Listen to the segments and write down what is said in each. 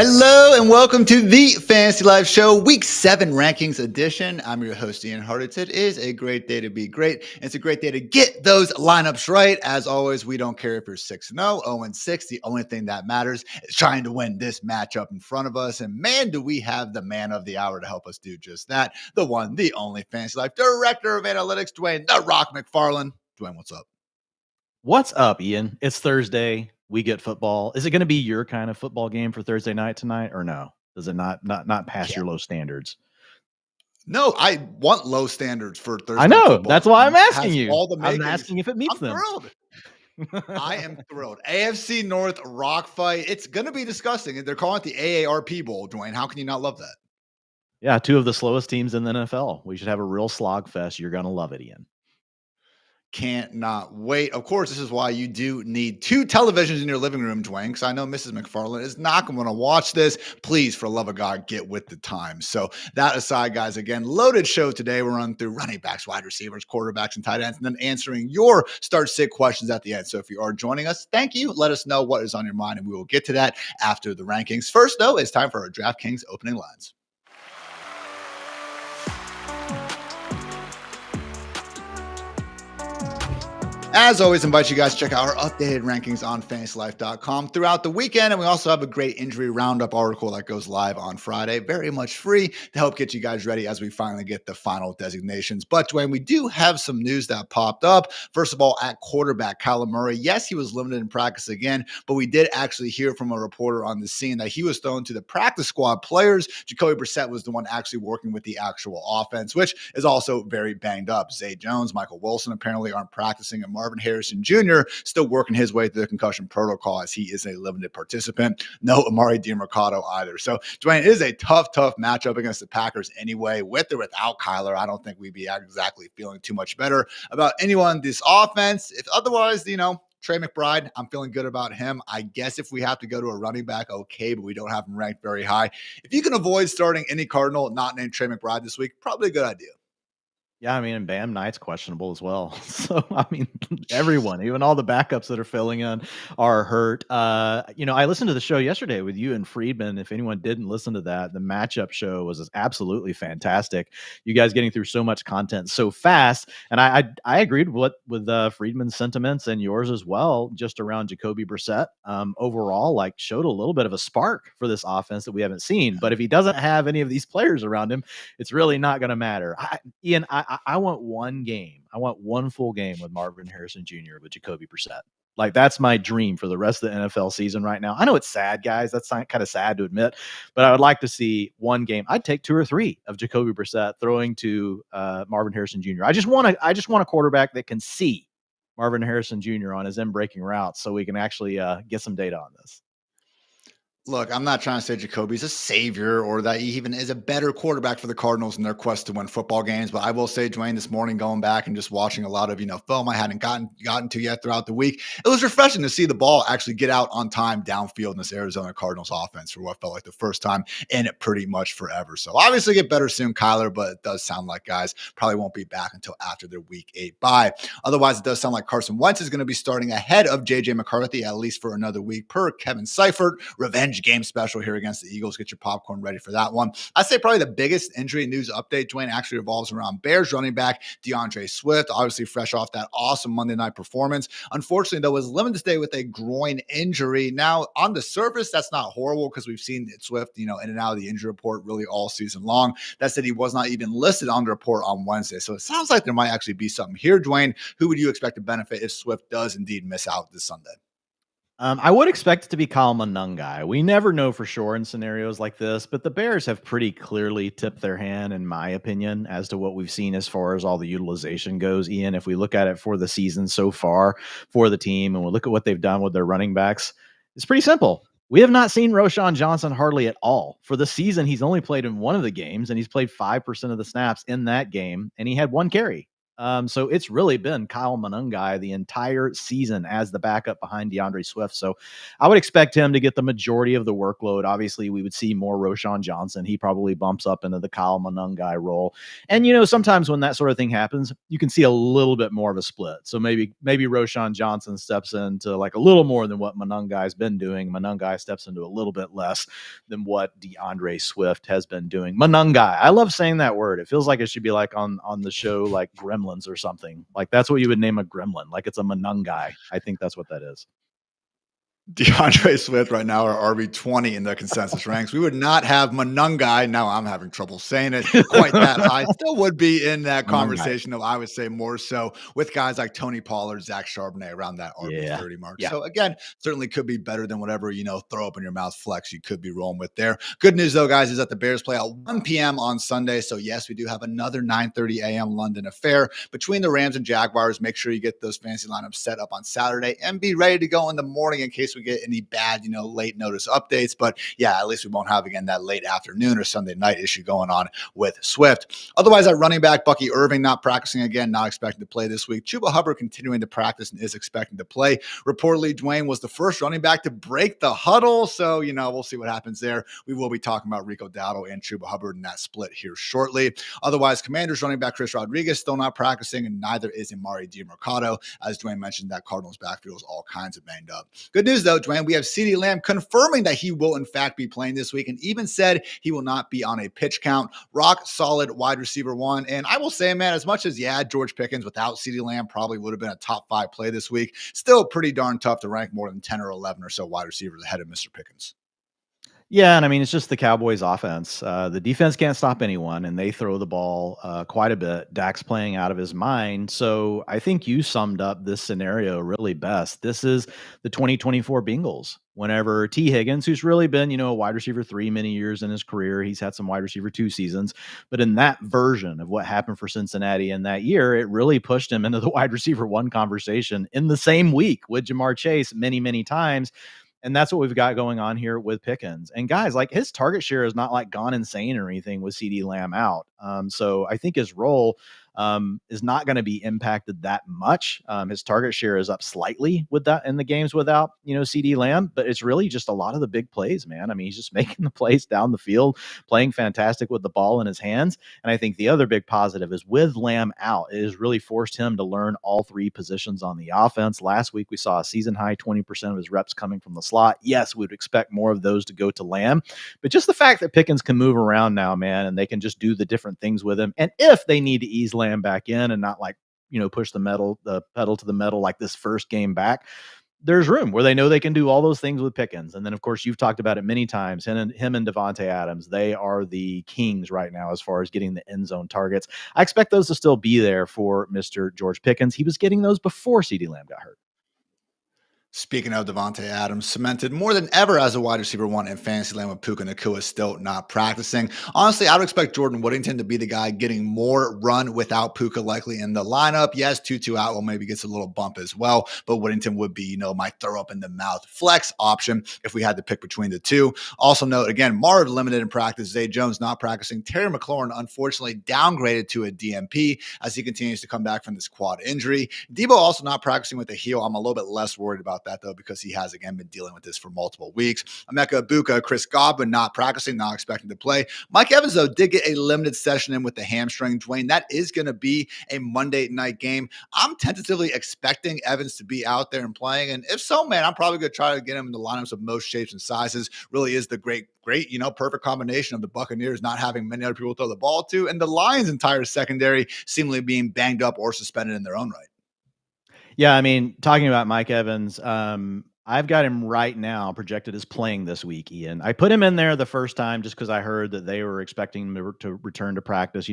Hello and welcome to the Fantasy Live Show, Week 7 Rankings Edition. I'm your host, Ian Hartitz. It is a great day to be great. It's a great day to get those lineups right. As always, we don't care if you're 6-0, 0-6. The only thing that matters is trying to win this matchup in front of us. And man, do we have the man of the hour to help us do just that. The one, the only Fantasy Life Director of Analytics, Dwain "The Rock" McFarland. Dwain, what's up? What's up, Ian? It's Thursday. We get football. Is it going to be your kind of football game for Thursday night tonight, or no? Does it not pass your low standards? No, I want low standards for Thursday. I know. Football. That's why I'm asking you. I'm asking if it meets them. Thrilled. I am thrilled. AFC North rock fight. It's going to be disgusting. They're calling it the AARP Bowl, Dwayne. How can you not love that? Yeah, two of the slowest teams in the NFL. We should have a real slog fest. You're going to love it, Ian. Can't not wait. Of course, this is why you do need 2 televisions in your living room, Dwayne, because I know Mrs. McFarland is not going to watch this. Please, for the love of God, get with the times. So that aside, guys, again, loaded show today. We're running through running backs, wide receivers, quarterbacks, and tight ends, and then answering your start-sit questions at the end. So if you are joining us, thank you. Let us know what is on your mind, and we will get to that after the rankings. First, though, it's time for our DraftKings opening lines. As always, invite you guys to check out our updated rankings on fantasylife.com throughout the weekend. And we also have a great injury roundup article that goes live on Friday, very much free to help get you guys ready as we finally get the final designations. But Dwayne, we do have some news that popped up. First of all, at quarterback, Kyler Murray. Yes, he was limited in practice again, but we did actually hear from a reporter on the scene that he was thrown to the practice squad players. Jacoby Brissett was the one actually working with the actual offense, which is also very banged up. Zay Jones, Michael Wilson apparently aren't practicing, and Marvin Harrison Jr. still working his way through the concussion protocol as he is a limited participant. No Amari DiMercato either. So, Dwayne, it is a tough matchup against the Packers anyway. With or without Kyler, I don't think we'd be exactly feeling too much better about anyone in this offense. If otherwise, Trey McBride, I'm feeling good about him. I guess if we have to go to a running back, okay, but we don't have him ranked very high. If you can avoid starting any Cardinal not named Trey McBride this week, probably a good idea. Yeah, I mean, and Bam Knight's questionable as well. So, I mean, everyone, even all the backups that are filling in are hurt. I listened to the show yesterday with you and Friedman. If anyone didn't listen to that, the matchup show was absolutely fantastic. You guys getting through so much content so fast. And I agreed with Friedman's sentiments and yours as well, just around Jacoby Brissett. Overall, showed a little bit of a spark for this offense that we haven't seen. But if he doesn't have any of these players around him, it's really not going to matter. Ian, I want one game. I want one full game with Marvin Harrison Jr. with Jacoby Brissett. That's my dream for the rest of the NFL season right now. I know it's sad, guys. That's kind of sad to admit, but I would like to see one game. I'd take 2 or 3 of Jacoby Brissett throwing to Marvin Harrison Jr. I just want a quarterback that can see Marvin Harrison Jr. on his breaking routes so we can actually get some data on this. Look, I'm not trying to say Jacoby's a savior or that he even is a better quarterback for the Cardinals in their quest to win football games. But I will say, Dwayne, this morning going back and just watching a lot of, film I hadn't gotten to yet throughout the week, it was refreshing to see the ball actually get out on time downfield in this Arizona Cardinals offense for what felt like the first time in it pretty much forever. So obviously get better soon, Kyler, but it does sound like guys probably won't be back until after their week 8 bye. Otherwise, it does sound like Carson Wentz is going to be starting ahead of JJ McCarthy, at least for another week per Kevin Seifert. Revenge game special here against the Eagles. Get your popcorn ready for that one. I'd say probably the biggest injury news update, Dwayne, actually revolves around Bears running back DeAndre Swift, obviously fresh off that awesome Monday night performance. Unfortunately, though, was limited today with a groin injury. Now, on the surface, that's not horrible because we've seen Swift, in and out of the injury report really all season long. That said, he was not even listed on the report on Wednesday. So it sounds like there might actually be something here, Dwayne. Who would you expect to benefit if Swift does indeed miss out this Sunday? I would expect it to be Kyle Monangai. We never know for sure in scenarios like this, but the Bears have pretty clearly tipped their hand, in my opinion, as to what we've seen as far as all the utilization goes. Ian, if we look at it for the season so far for the team and we look at what they've done with their running backs, it's pretty simple. We have not seen Roschon Johnson hardly at all. For the season, he's only played in one of the games, and he's played 5% of the snaps in that game, and he had 1 carry. So it's really been Kyle Monangai the entire season as the backup behind DeAndre Swift. So I would expect him to get the majority of the workload. Obviously, we would see more Roschon Johnson. He probably bumps up into the Kyle Monangai role. And, sometimes when that sort of thing happens, you can see a little bit more of a split. So maybe Roschon Johnson steps into like a little more than what Monangai's been doing. Monangai steps into a little bit less than what DeAndre Swift has been doing. Monangai. I love saying that word. It feels like it should be like on the show, like Gremlins or something. Like that's what you would name a gremlin. Like it's a Monangai. I think that's what that is. DeAndre Swift right now are RB20 in the consensus ranks. We would not have Monangai. Now I'm having trouble saying it quite that high. Still would be in that conversation, though I would say more so with guys like Tony Pollard, Zach Charbonnet around that RB30 mark. Yeah. So again, certainly could be better than whatever, throw up in your mouth flex you could be rolling with there. Good news though, guys, is that the Bears play at 1 p.m. on Sunday. So yes, we do have another 9:30 a.m. London affair between the Rams and Jaguars. Make sure you get those fantasy lineups set up on Saturday and be ready to go in the morning in case we get any bad, late notice updates. But yeah, at least we won't have again that late afternoon or Sunday night issue going on with Swift. Otherwise, at running back, Bucky Irving not practicing again, not expected to play this week. Chuba Hubbard continuing to practice and is expecting to play. Reportedly, Dwain was the first running back to break the huddle. So, we'll see what happens there. We will be talking about Rico Dowdle and Chuba Hubbard in that split here shortly. Otherwise, Commanders running back Chris Rodriguez still not practicing, and neither is Amari DiMercado. As Dwain mentioned, that Cardinals backfield is all kinds of banged up. Good news, though, Dwain, we have CeeDee Lamb confirming that he will, in fact, be playing this week and even said he will not be on a pitch count. Rock solid wide receiver one. And I will say, man, as much as, George Pickens without CeeDee Lamb probably would have been a top 5 play this week, still pretty darn tough to rank more than 10 or 11 or so wide receivers ahead of Mr. Pickens. Yeah, and I mean, it's just the Cowboys offense. The defense can't stop anyone, and they throw the ball quite a bit. Dak's playing out of his mind. So I think you summed up this scenario really best. This is the 2024 Bengals. Whenever T. Higgins, who's really been, a wide receiver 3 many years in his career, he's had some wide receiver 2 seasons. But in that version of what happened for Cincinnati in that year, it really pushed him into the wide receiver 1 conversation in the same week with Jamar Chase many, many times. And that's what we've got going on here with Pickens. And guys, like his target share is not like gone insane or anything with CeeDee Lamb out. So I think his role is not going to be impacted that much. His target share is up slightly with that in the games without, CeeDee Lamb, but it's really just a lot of the big plays, man. I mean, he's just making the plays down the field, playing fantastic with the ball in his hands. And I think the other big positive is with Lamb out, it has really forced him to learn all 3 positions on the offense. Last week, we saw a season high 20% of his reps coming from the slot. Yes, we would expect more of those to go to Lamb, but just the fact that Pickens can move around now, man, and they can just do the different things with him. And if they need to ease Lamb back in and not like, push the pedal to the metal like this first game back, there's room where they know they can do all those things with Pickens. And then, of course, you've talked about it many times. Him and Devontae Adams, they are the kings right now as far as getting the end zone targets. I expect those to still be there for Mr. George Pickens. He was getting those before CeeDee Lamb got hurt. Speaking of Devontae Adams, cemented more than ever as a wide receiver 1 in fantasy land with Puka Nacua still not practicing. Honestly, I would expect Jordan Whittington to be the guy getting more run without Puka likely in the lineup. Yes, Tutu Atwell maybe gets a little bump as well, but Whittington would be, my throw up in the mouth flex option if we had to pick between the two. Also note, again, Marv limited in practice. Zay Jones not practicing. Terry McLaurin unfortunately downgraded to a DMP as he continues to come back from this quad injury. Debo also not practicing with a heel. I'm a little bit less worried about that though, because he has again been dealing with this for multiple weeks. Emeka Ibuka, Chris Godwin not practicing, not expecting to play. Mike Evans though did get a limited session in with the hamstring. Dwain, that is going to be a Monday night game. I'm tentatively expecting Evans to be out there and playing, and if so, man, I'm probably going to try to get him in the lineups of most shapes and sizes. Really is the great, perfect combination of the Buccaneers not having many other people to throw the ball to, and the Lions' entire secondary seemingly being banged up or suspended in their own right. Yeah, I mean, talking about Mike Evans, I've got him right now projected as playing this week, Ian. I put him in there the first time just because I heard that they were expecting him to return to practice.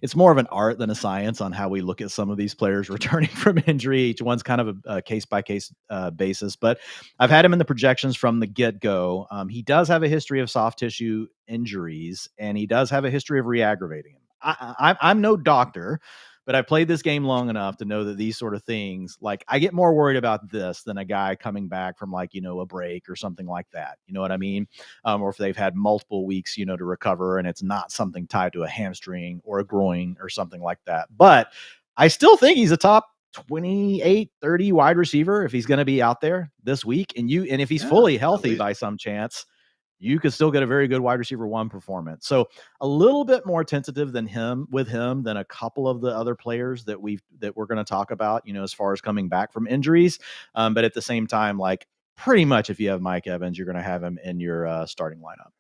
It's more of an art than a science on how we look at some of these players returning from injury. Each one's kind of a case-by-case basis, but I've had him in the projections from the get-go. He does have a history of soft tissue injuries, and he does have a history of re-aggravating him. I'm no doctor, but I played this game long enough to know that these sort of things, like I get more worried about this than a guy coming back from like, a break or something like that. You know what I mean? Or if they've had multiple weeks, to recover and it's not something tied to a hamstring or a groin or something like that. But I still think he's a top 28, 30 wide receiver if he's going to be out there this week. And if he's fully healthy by some chance, you could still get a very good wide receiver 1 performance. So a little bit more tentative than him than a couple of the other players that we're going to talk about, as far as coming back from injuries. But at the same time, like pretty much if you have Mike Evans, you're going to have him in your starting lineup.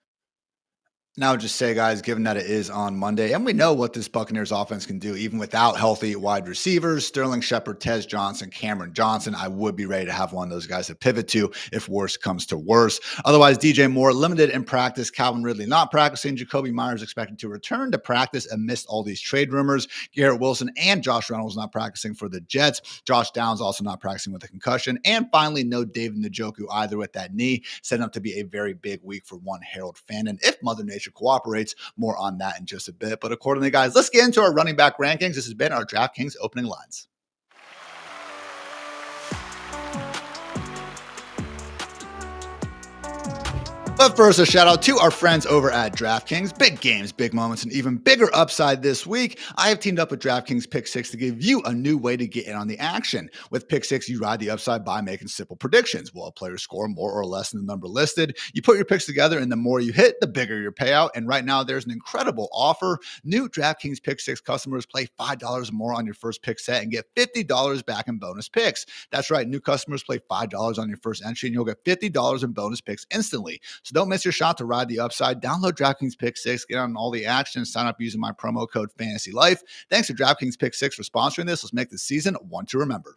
Now, just say, guys, given that it is on Monday, and we know what this Buccaneers offense can do, even without healthy wide receivers, Sterling Shepard, Tez Johnson, Cameron Johnson, I would be ready to have one of those guys to pivot to if worse comes to worse. Otherwise, DJ Moore limited in practice, Calvin Ridley not practicing, Jacoby Myers expected to return to practice amidst all these trade rumors, Garrett Wilson and Josh Reynolds not practicing for the Jets, Josh Downs also not practicing with a concussion, and finally, no David Njoku either with that knee, setting up to be a very big week for one Harold Fannin if Mother Nature cooperates. More on that in just a bit. But accordingly, guys, let's get into our running back rankings. This has been our DraftKings opening lines. But first, a shout out to our friends over at DraftKings. Big games, big moments, and even bigger upside this week. I have teamed up with DraftKings Pick Six to give you a new way to get in on the action. With Pick Six, you ride the upside by making simple predictions. Will a player score more or less than the number listed? You put your picks together, and the more you hit, the bigger your payout. And right now, there's an incredible offer. New DraftKings Pick Six customers play $5 more on your first pick set and get $50 back in bonus picks. That's right. New customers play $5 on your first entry, and you'll get $50 in bonus picks instantly. So don't miss your shot to ride the upside. Download DraftKings Pick Six, get on all the action, and sign up using my promo code FANTASYLIFE. Thanks to DraftKings Pick Six for sponsoring this. Let's make this season one to remember.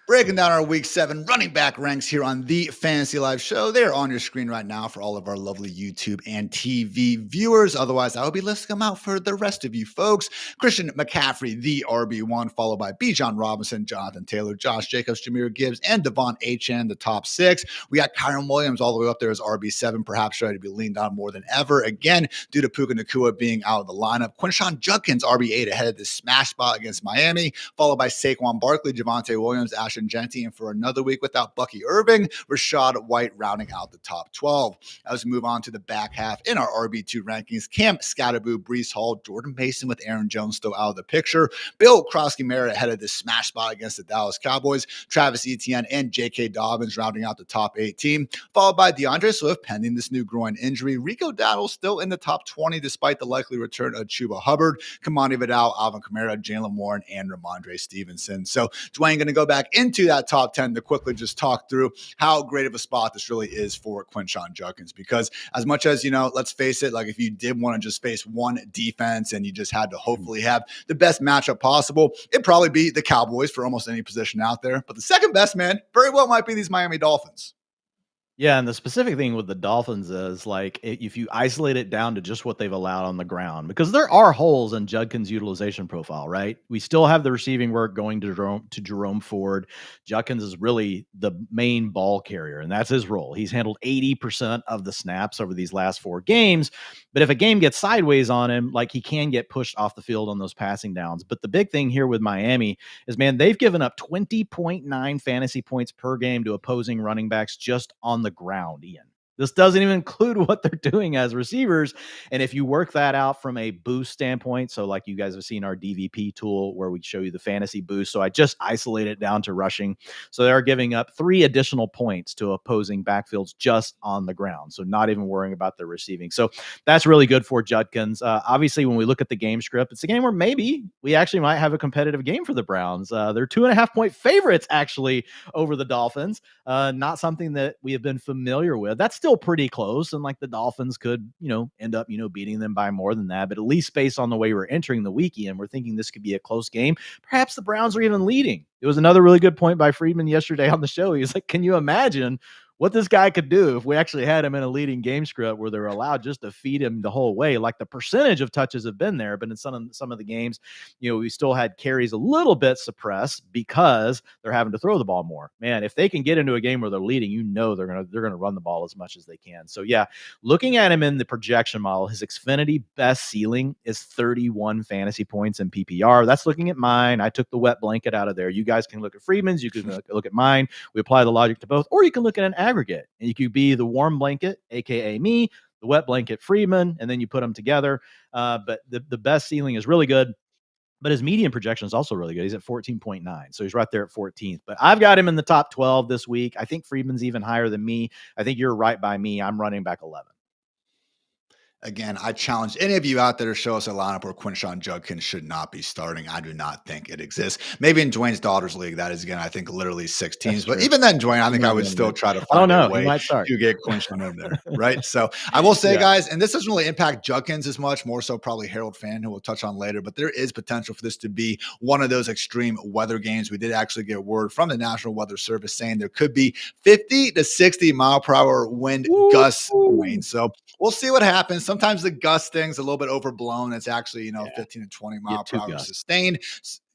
Breaking down our Week 7 running back ranks here on the Fantasy Live Show. They're on your screen right now for all of our lovely YouTube and TV viewers. Otherwise, I will be listing them out for the rest of you folks. Christian McCaffrey, the RB1, followed by Bijan Robinson, Jonathan Taylor, Josh Jacobs, Jahmyr Gibbs, and Devon Achane, the top 6. We got Kyron Williams all the way up there as RB7, perhaps ready to be leaned on more than ever. Again, due to Puka Nacua being out of the lineup. Quinshon Judkins, RB8, ahead of this smash spot against Miami, followed by Saquon Barkley, Javonte Williams, Ashton Genty, and for another week without Bucky Irving, Rashad White rounding out the top 12. As we move on to the back half in our RB2 rankings, Cam Scatterboo, Breece Hall, Jordan Mason with Aaron Jones still out of the picture, Bill Krosky-Merritt ahead of this smash spot against the Dallas Cowboys, Travis Etienne and J.K. Dobbins rounding out the top 18, followed by DeAndre Swift pending this new groin injury, Rico Dowdle still in the top 20 despite the likely return of Chuba Hubbard, Kamani Vidal, Alvin Kamara, Jalen Warren, and Ramondre Stevenson. So Dwayne going to go back into that top 10 to quickly just talk through how great of a spot this really is for Quinshon Judkins, because as much as, let's face it, like if you did want to just face one defense and you just had to hopefully have the best matchup possible, it'd probably be the Cowboys for almost any position out there. But the second best, man, very well might be these Miami Dolphins. Yeah, and the specific thing with the Dolphins is like if you isolate it down to just what they've allowed on the ground, because there are holes in Judkins' utilization profile, right? We still have the receiving work going to Jerome Ford. Judkins is really the main ball carrier, and that's his role. He's handled 80% of the snaps over these last 4 games. But if a game gets sideways on him, like he can get pushed off the field on those passing downs. But the big thing here with Miami is, man, they've given up 20.9 fantasy points per game to opposing running backs just on the ground, Ian. This doesn't even include what they're doing as receivers. And if you work that out from a boost standpoint, so like you guys have seen our DVP tool where we show you the fantasy boost. So I just isolated it down to rushing. So they're giving up 3 additional points to opposing backfields just on the ground. So not even worrying about the receiving. So that's really good for Judkins. Obviously, when we look at the game script, it's a game where maybe we actually might have a competitive game for the Browns. They're 2.5-point favorites actually over the Dolphins. Not something that we have been familiar with. That's still pretty close, and like the Dolphins could end up beating them by more than that, but at least based on the way we're entering the weekend, we're thinking this could be a close game. Perhaps the Browns are even leading. It was another really good point by Friedman yesterday on the show. He was like, can you imagine what this guy could do if we actually had him in a leading game script where they're allowed just to feed him the whole way? Like the percentage of touches have been there, but in some of the games, we still had carries a little bit suppressed because they're having to throw the ball more. Man, if they can get into a game where they're leading, they're gonna run the ball as much as they can. So yeah, looking at him in the projection model, his Xfinity best ceiling is 31 fantasy points in PPR. That's looking at mine. I took the wet blanket out of there. You guys can look at Friedman's. You can look at mine. We apply the logic to both, or you can look at an aggregate. And you could be the warm blanket, aka me, the wet blanket Friedman, and then you put them together. But the best ceiling is really good. But his median projection is also really good. He's at 14.9. So he's right there at 14th. But I've got him in the top 12 this week. I think Friedman's even higher than me. I think you're right by me. I'm running back 11. Again, I challenge any of you out there to show us a lineup where Quinshon Judkins should not be starting. I do not think it exists. Maybe in Dwayne's daughter's league, that is, again, I think literally 6 teams. But even then, Dwayne, I think I would still try to find a way to get Quinshon in there, right? So I will say, guys, and this doesn't really impact Judkins as much, more so probably Harold Fan, who we'll touch on later, but there is potential for this to be one of those extreme weather games. We did actually get word from the National Weather Service saying there could be 50 to 60 mile per hour wind gusts, Dwayne. So we'll see what happens. Sometimes the gust thing's a little bit overblown. It's actually, 15 to 20 mile per hour sustained.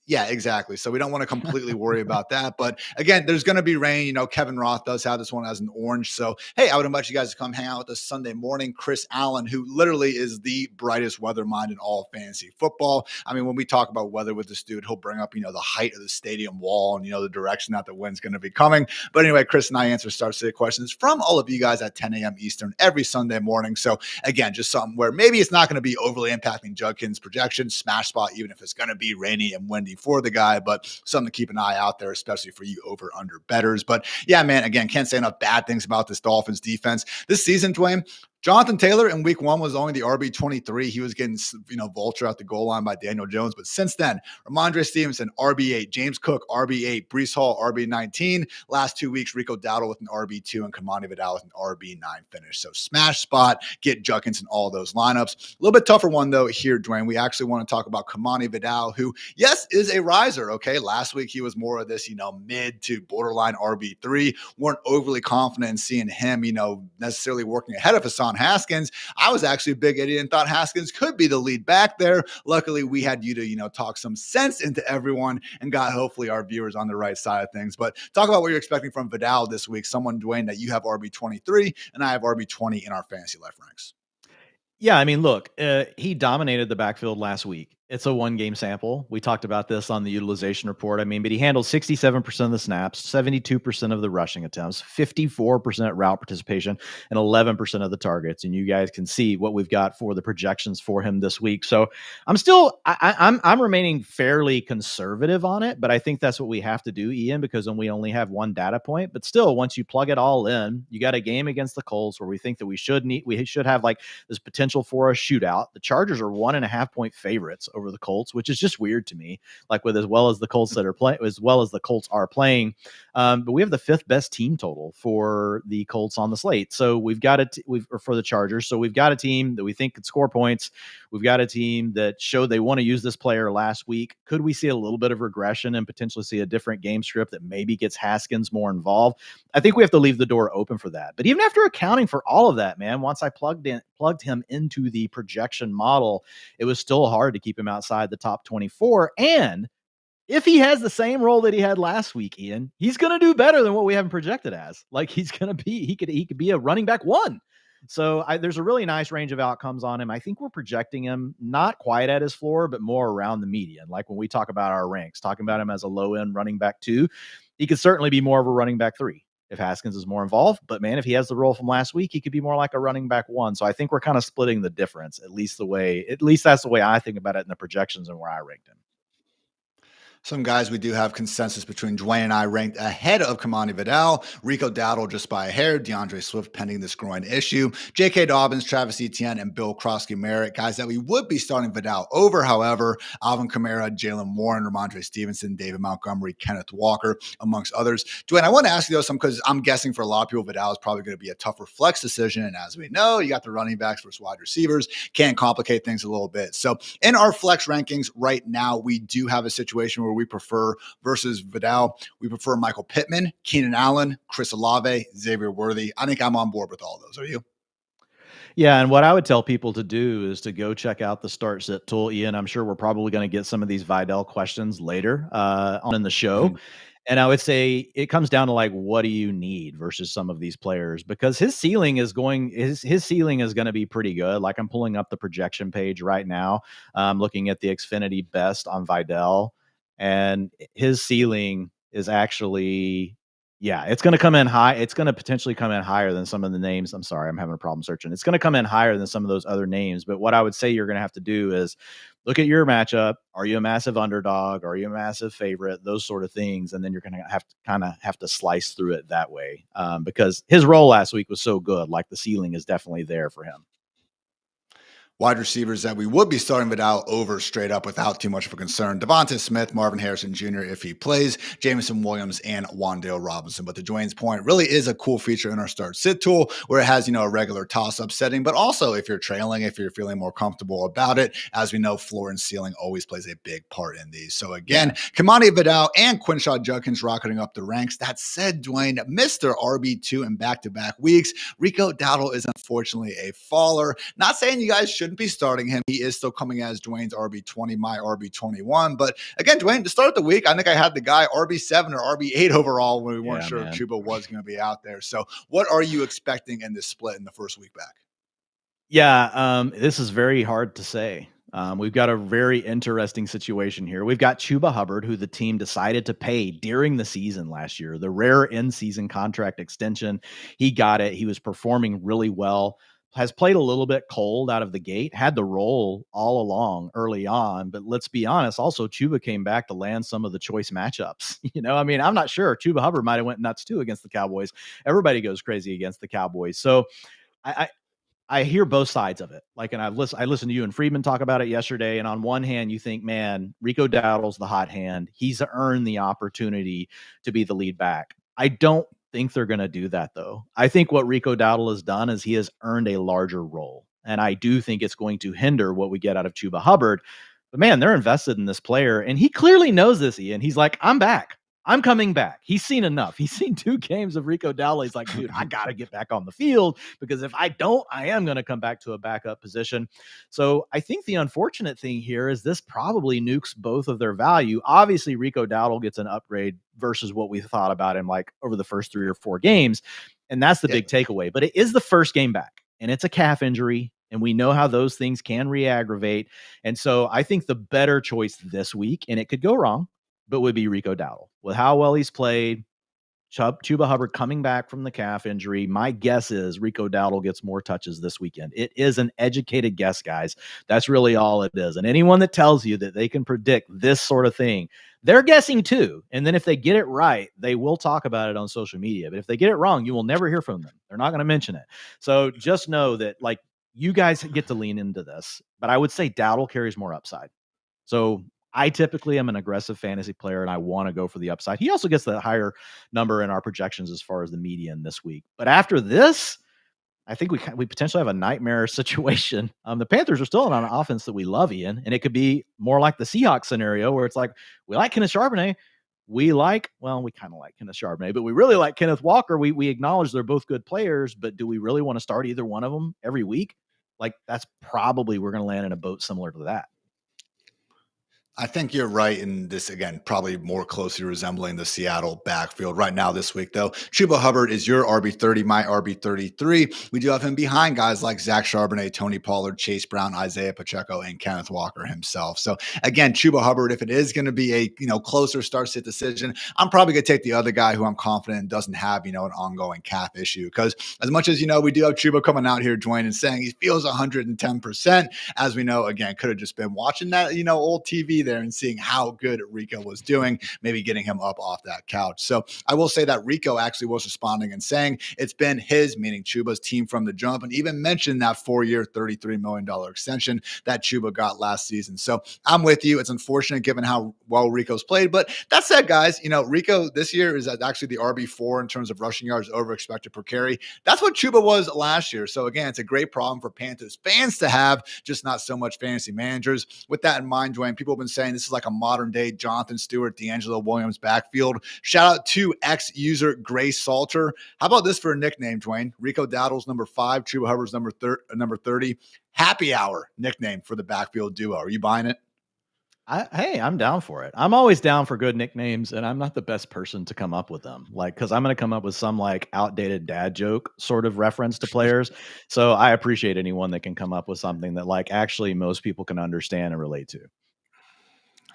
Yeah, exactly. So we don't want to completely worry about that. But again, there's going to be rain. Kevin Roth does have this one as an orange. So, hey, I would invite you guys to come hang out with us Sunday morning. Chris Allen, who literally is the brightest weather mind in all of fantasy football. I mean, when we talk about weather with this dude, he'll bring up, the height of the stadium wall and, the direction that the wind's going to be coming. But anyway, Chris and I answer start city questions from all of you guys at 10 a.m. Eastern every Sunday morning. So again, just something where maybe it's not going to be overly impacting Judkins' projection, smash spot, even if it's going to be rainy and windy for the guy, but something to keep an eye out there, especially for you over under bettors. But yeah, man, again, can't say enough bad things about this Dolphins defense this season, Dwayne. Jonathan Taylor in week 1 was only the RB23. He was getting, vulture at the goal line by Daniel Jones. But since then, Ramondre Stevenson, RB8, James Cook, RB8, Breece Hall, RB19. Last 2 weeks, Rico Dowdle with an RB2 and Kamani Vidal with an RB9 finish. So smash spot, get Judkins in all those lineups. A little bit tougher one, though, here, Dwayne. We actually want to talk about Kamani Vidal, who, yes, is a riser, okay? Last week, he was more of this, mid to borderline RB3. Weren't overly confident in seeing him, necessarily working ahead of Hassan Haskins. I was actually a big idiot and thought Haskins could be the lead back there. Luckily, we had you to, talk some sense into everyone and got hopefully our viewers on the right side of things. But talk about what you're expecting from Vidal this week. Someone, Dwayne, that you have RB23 and I have RB20 in our fantasy life ranks. Yeah, I mean, look, he dominated the backfield last week. It's a 1-game sample. We talked about this on the utilization report. I mean, but he handled 67% of the snaps, 72% of the rushing attempts, 54% route participation, and 11% of the targets. And you guys can see what we've got for the projections for him this week. So I'm remaining fairly conservative on it, but I think that's what we have to do, Ian, because then we only have one data point. But still, once you plug it all in, you got a game against the Colts where we think that we should have like this potential for a shootout. The Chargers are 1.5-point favorites over the Colts, which is just weird to me. Like with as well as the Colts are playing, but we have the 5th best team total for the Colts on the slate. So we've got for the Chargers. So we've got a team that we think could score points. We've got a team that showed they want to use this player last week. Could we see a little bit of regression and potentially see a different game script that maybe gets Haskins more involved? I think we have to leave the door open for that. But even after accounting for all of that, man, once I plugged him into the projection model, it was still hard to keep him outside the top 24. And if he has the same role that he had last week, Ian, he's going to do better than what we have him projected as. Like he could be a running back 1. So there's a really nice range of outcomes on him. I think we're projecting him not quite at his floor, but more around the median. Like when we talk about our ranks, talking about him as a low end running back 2, he could certainly be more of a running back 3 if Haskins is more involved. But man, if he has the role from last week, he could be more like a running back 1. So I think we're kind of splitting the difference, at least that's the way I think about it in the projections and where I ranked him. Some guys we do have consensus between Dwayne and I ranked ahead of Kamani Vidal, Rico Dowdle just by a hair, DeAndre Swift pending this groin issue, J.K. Dobbins, Travis Etienne, and Bill Krosky-Merritt, guys that we would be starting Vidal over. However, Alvin Kamara, Jalen Warren, Ramondre Stevenson, David Montgomery, Kenneth Walker, amongst others. Dwayne, I want to ask you though something because I'm guessing for a lot of people, Vidal is probably going to be a tougher flex decision. And as we know, you got the running backs versus wide receivers, can complicate things a little bit. So in our flex rankings right now, we do have a situation where we prefer versus Vidal. We prefer Michael Pittman, Keenan Allen, Chris Olave, Xavier Worthy. I think I'm on board with all those. Are you? Yeah, and what I would tell people to do is to go check out the Start Sit tool, Ian. I'm sure we're probably going to get some of these Vidal questions later on in the show. Mm-hmm. And I would say it comes down to like, what do you need versus some of these players? Because his ceiling is going to be pretty good. Like I'm pulling up the projection page right now, looking at the Xfinity best on Vidal, and his ceiling is actually, Yeah, it's going to come in high. It's going to potentially come in higher than some of the names. I'm sorry, I'm having a problem searching. It's going to come in higher than some of those other names. But what I would say you're going to have to do is look at your matchup. Are you a massive underdog? Are you a massive favorite? Those sort of things. And then you're going to have to slice through it that way, because his role last week was so good. Like, the ceiling is definitely there for him. Wide receivers that we would be starting Vidal over straight up without too much of a concern: Devonta Smith, Marvin Harrison Jr. if he plays, Jameson Williams, and Wan'Dale Robinson. But to Dwayne's point, it really is a cool feature in our start sit tool where it has, a regular toss-up setting, but also if you're trailing, if you're feeling more comfortable about it, as we know, floor and ceiling always plays a big part in these. So again, Kamani Vidal and Quinshaw Judkins rocketing up the ranks. That said, Dwayne, Mr. RB2 in back-to-back weeks. Rico Dowdle is unfortunately a faller. Not saying you guys shouldn't be starting him. He is still coming as Dwayne's RB20, my RB21. But again, Dwayne, to start the week, I think I had the guy RB7 or RB8 overall when we weren't sure if Chuba was going to be out there. So what are you expecting in this split in the first week back? Yeah, this is very hard to say. We've got a very interesting situation here. We've got Chuba Hubbard, who the team decided to pay during the season last year, the rare in-season contract extension. He got it. He was performing really well. Has played a little bit cold out of the gate, had the role all along early on, but let's be honest, also Chuba came back to land some of the choice matchups. I'm not sure. Chuba Hubbard might have went nuts too against the Cowboys. Everybody goes crazy against the Cowboys. So I hear both sides of it. Like, and I listened to you and Friedman talk about it yesterday. And on one hand, you think, man, Rico Dowdle's the hot hand. He's earned the opportunity to be the lead back. I don't think they're going to do that, though. I think what Rico Dowdle has done is he has earned a larger role. And I do think it's going to hinder what we get out of Chuba Hubbard. But man, they're invested in this player. And he clearly knows this, Ian. He's like, I'm back. I'm coming back. He's seen enough. He's seen 2 games of Rico Dowdle. He's like, dude, I got to get back on the field, because if I don't, I am going to come back to a backup position. So I think the unfortunate thing here is this probably nukes both of their value. Obviously, Rico Dowdle gets an upgrade versus what we thought about him like over the first 3 or 4 games. And that's the big takeaway. But it is the first game back, and it's a calf injury. And we know how those things can re-aggravate. And so I think the better choice this week, and it could go wrong, but would be Rico Dowdle. With how well he's played, Chuba Hubbard coming back from the calf injury, my guess is Rico Dowdle gets more touches this weekend. It is an educated guess, guys. That's really all it is. And anyone that tells you that they can predict this sort of thing, they're guessing too. And then if they get it right, they will talk about it on social media. But if they get it wrong, you will never hear from them. They're not going to mention it. So just know that, like, you guys get to lean into this. But I would say Dowdle carries more upside. So I typically am an aggressive fantasy player, and I want to go for the upside. He also gets the higher number in our projections as far as the median this week. But after this, I think we potentially have a nightmare situation. The Panthers are still on an offense that we love, Ian, and it could be more like the Seahawks scenario where it's like, we like Kenneth Charbonnet. We kind of like Kenneth Charbonnet, but we really like Kenneth Walker. We acknowledge they're both good players, but do we really want to start either one of them every week? Like, that's probably, we're going to land in a boat similar to that. I think you're right in this, again, probably more closely resembling the Seattle backfield right now this week, though. Chuba Hubbard is your RB30, my RB33. We do have him behind guys like Zach Charbonnet, Tony Pollard, Chase Brown, Isaiah Pacheco, and Kenneth Walker himself. So again, Chuba Hubbard, if it is going to be a closer start-sit decision, I'm probably going to take the other guy who I'm confident doesn't have an ongoing calf issue. Because as much as we do have Chuba coming out here, Dwayne, and saying he feels 110%, as we know, again, could have just been watching that old TV there and seeing how good Rico was doing, maybe getting him up off that couch. So I will say that Rico actually was responding and saying it's been his, meaning Chuba's, team from the jump, and even mentioned that 4-year, $33 million extension that Chuba got last season. So I'm with you. It's unfortunate given how well Rico's played, but that said, guys, Rico this year is actually the RB4 in terms of rushing yards over expected per carry. That's what Chuba was last year. So again, it's a great problem for Panthers fans to have, just not so much fantasy managers. With that in mind, Dwayne, people have been saying this is like a modern day Jonathan Stewart, D'Angelo Williams backfield. Shout out to ex-user Grace Salter. How about this for a nickname, Dwayne? Rico Dowdle's number 5, Chuba Hubbard's number 30. Happy Hour nickname for the backfield duo. Are you buying it? Hey, I'm down for it. I'm always down for good nicknames, and I'm not the best person to come up with them. Because I'm going to come up with some outdated dad joke sort of reference to players. So I appreciate anyone that can come up with something that actually most people can understand and relate to.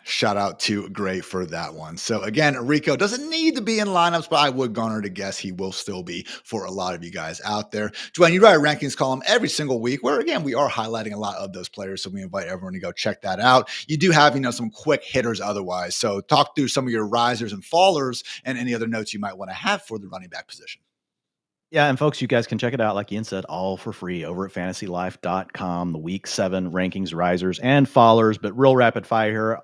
Shout out to Gray for that one. So again, Rico doesn't need to be in lineups, but I would garner to guess he will still be for a lot of you guys out there. Dwayne, you write a rankings column every single week where, again, we are highlighting a lot of those players. So we invite everyone to go check that out. You do have, some quick hitters otherwise. So talk through some of your risers and fallers and any other notes you might want to have for the running back position. Yeah, and folks, you guys can check it out, like Ian said, all for free over at fantasylife.com, the week 7 rankings, risers, and fallers. But real rapid fire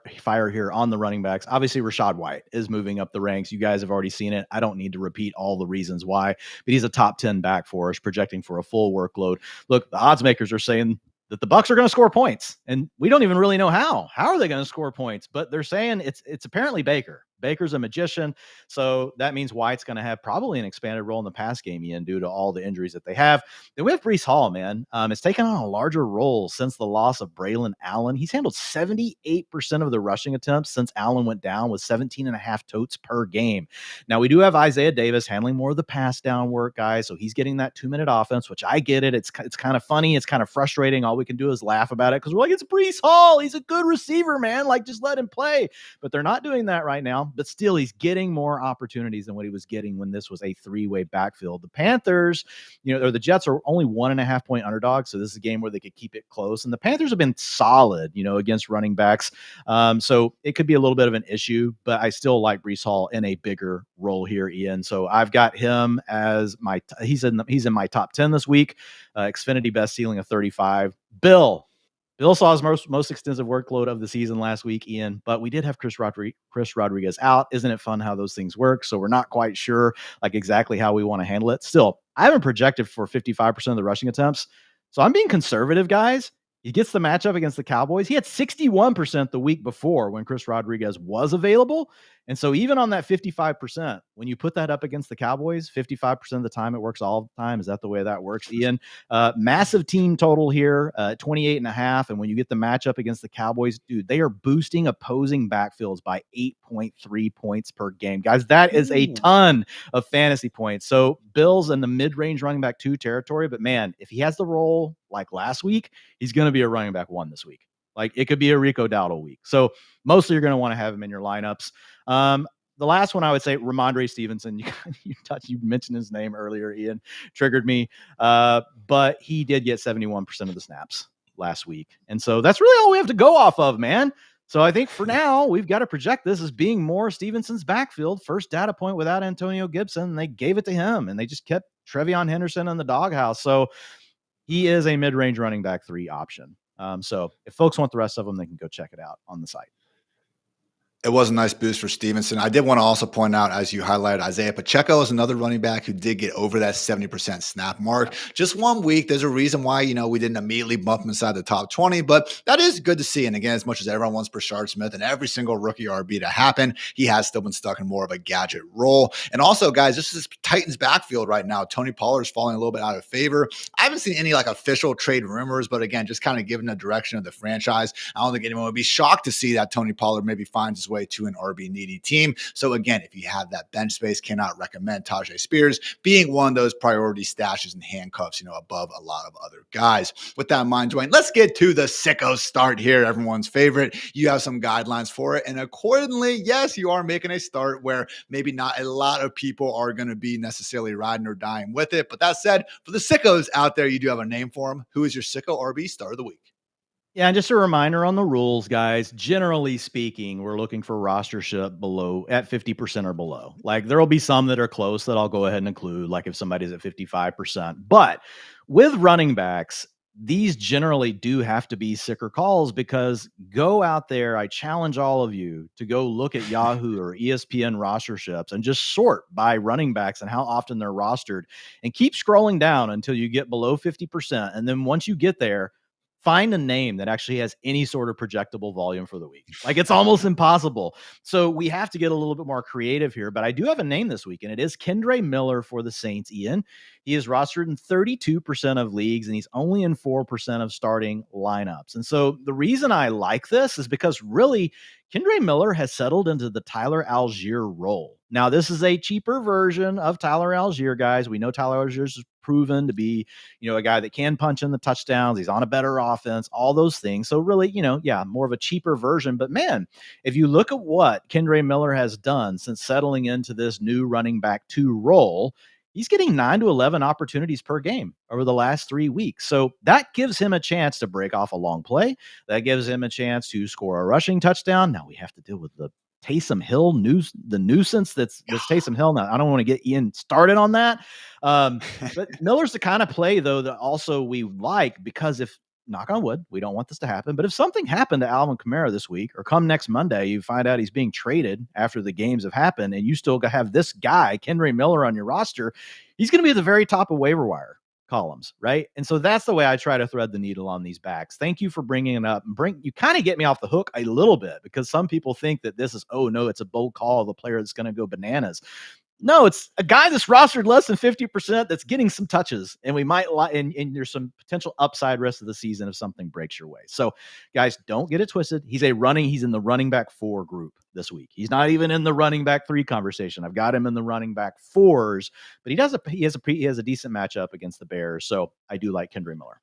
here on the running backs. Obviously, Rachaad White is moving up the ranks. You guys have already seen it. I don't need to repeat all the reasons why, but he's a top 10 back for us, projecting for a full workload. Look, the odds makers are saying that the Bucs are going to score points, and we don't even really know how. How are they going to score points? But they're saying it's apparently Baker. Baker's a magician, so that means White's going to have probably an expanded role in the pass game, Ian, due to all the injuries that they have. Then we have Breece Hall, man. It's taken on a larger role since the loss of Braylon Allen. He's handled 78% of the rushing attempts since Allen went down, with 17.5 totes per game. Now, we do have Isaiah Davis handling more of the pass down work, guys, so he's getting that 2-minute offense, which I get it. It's kind of funny. It's kind of frustrating. All we can do is laugh about it because we're like, it's Breece Hall. He's a good receiver, man. Like, just let him play. But they're not doing that right now. But still, he's getting more opportunities than what he was getting when this was a 3-way backfield. The Panthers, or the Jets are only 1.5 point underdogs. So this is a game where they could keep it close. And the Panthers have been solid, against running backs. So it could be a little bit of an issue, but I still like Breece Hall in a bigger role here, Ian. So I've got him as he's in my top 10 this week. Xfinity best ceiling of 35. Bill saw his most extensive workload of the season last week, Ian, but we did have Chris Rodriguez out. Isn't it fun how those things work? So we're not quite sure exactly how we want to handle it. Still, I haven't projected for 55% of the rushing attempts. So I'm being conservative, guys. He gets the matchup against the Cowboys. He had 61% the week before when Chris Rodriguez was available. And so even on that 55%, when you put that up against the Cowboys, 55% of the time it works all the time. Is that the way that works, Ian? Massive team total here, 28.5. And when you get the matchup against the Cowboys, dude, they are boosting opposing backfields by 8.3 points per game. Guys, that is a ton of fantasy points. So Bill's in the mid-range running back 2 territory. But man, if he has the role like last week, he's going to be a running back 1 this week. Like, it could be a Rico Dowdle week. So mostly you're going to want to have him in your lineups. The last one I would say, Ramondre Stevenson. You mentioned his name earlier, Ian. Triggered me. But he did get 71% of the snaps last week. And so that's really all we have to go off of, man. So I think for now, we've got to project this as being more Stevenson's backfield. First data point without Antonio Gibson. And they gave it to him. And they just kept Trevion Henderson in the doghouse. So he is a mid-range running back 3 option. So if folks want the rest of them, they can go check it out on the site. It was a nice boost for Stevenson. I did want to also point out, as you highlighted, Isaiah Pacheco is another running back who did get over that 70% snap mark. Just 1 week. There's a reason why, we didn't immediately bump him inside the top 20, but that is good to see. And again, as much as everyone wants Brashard Smith and every single rookie RB to happen, he has still been stuck in more of a gadget role. And also, guys, this is Titans backfield right now. Tony Pollard is falling a little bit out of favor. I haven't seen any official trade rumors, but again, just kind of given the direction of the franchise, I don't think anyone would be shocked to see that Tony Pollard maybe finds his way to an RB needy team. So again, if you have that bench space, cannot recommend Tajay Spears being one of those priority stashes and handcuffs, above a lot of other guys. With that in mind, Dwayne, let's get to the sicko start here. Everyone's favorite. You have some guidelines for it. And accordingly, yes, you are making a start where maybe not a lot of people are going to be necessarily riding or dying with it. But that said, for the sickos out there, you do have a name for them. Who is your sicko RB start of the week? Yeah, and just a reminder on the rules, guys. Generally speaking, we're looking for rostership below at 50% or below. Like, there will be some that are close that I'll go ahead and include, like if somebody's at 55%. But with running backs, these generally do have to be sicker calls, because go out there. I challenge all of you to go look at Yahoo or ESPN rosterships and just sort by running backs and how often they're rostered, and keep scrolling down until you get below 50%. And then once you get there, find a name that actually has any sort of projectable volume for the week. Like, it's almost impossible. So we have to get a little bit more creative here, but I do have a name this week, and it is Kendre Miller for the Saints, Ian. He is rostered in 32% of leagues, and he's only in 4% of starting lineups. And so the reason I like this is because really Kendre Miller has settled into the Tyler Algier role. Now, this is a cheaper version of Tyler Algier, guys. We know Tyler Algier is proven to be, a guy that can punch in the touchdowns. He's on a better offense, all those things. So really, more of a cheaper version. But man, if you look at what Kendre Miller has done since settling into this new running back 2 role, he's getting 9 to 11 opportunities per game over the last 3 weeks. So that gives him a chance to break off a long play. That gives him a chance to score a rushing touchdown. Now we have to deal with the Taysom Hill the nuisance that's Taysom Hill. Now, I don't want to get Ian started on that. But Miller's the kind of play, though, that also we like, because if, knock on wood, we don't want this to happen, but if something happened to Alvin Kamara this week, or come next Monday, you find out he's being traded after the games have happened, and you still have this guy, Kendre Miller, on your roster, he's going to be at the very top of waiver wire columns, right? And so that's the way I try to thread the needle on these backs. Thank you for bringing it up. You kind of get me off the hook a little bit, because some people think that this is, oh no, it's a bold call of a player that's going to go bananas. No, it's a guy that's rostered less than 50% that's getting some touches, and we might and there's some potential upside rest of the season if something breaks your way. So, guys, don't get it twisted. He's in the running back 4 group this week. He's not even in the running back 3 conversation. I've got him in the running back 4s, but he has a decent matchup against the Bears. So I do like Kendre Miller.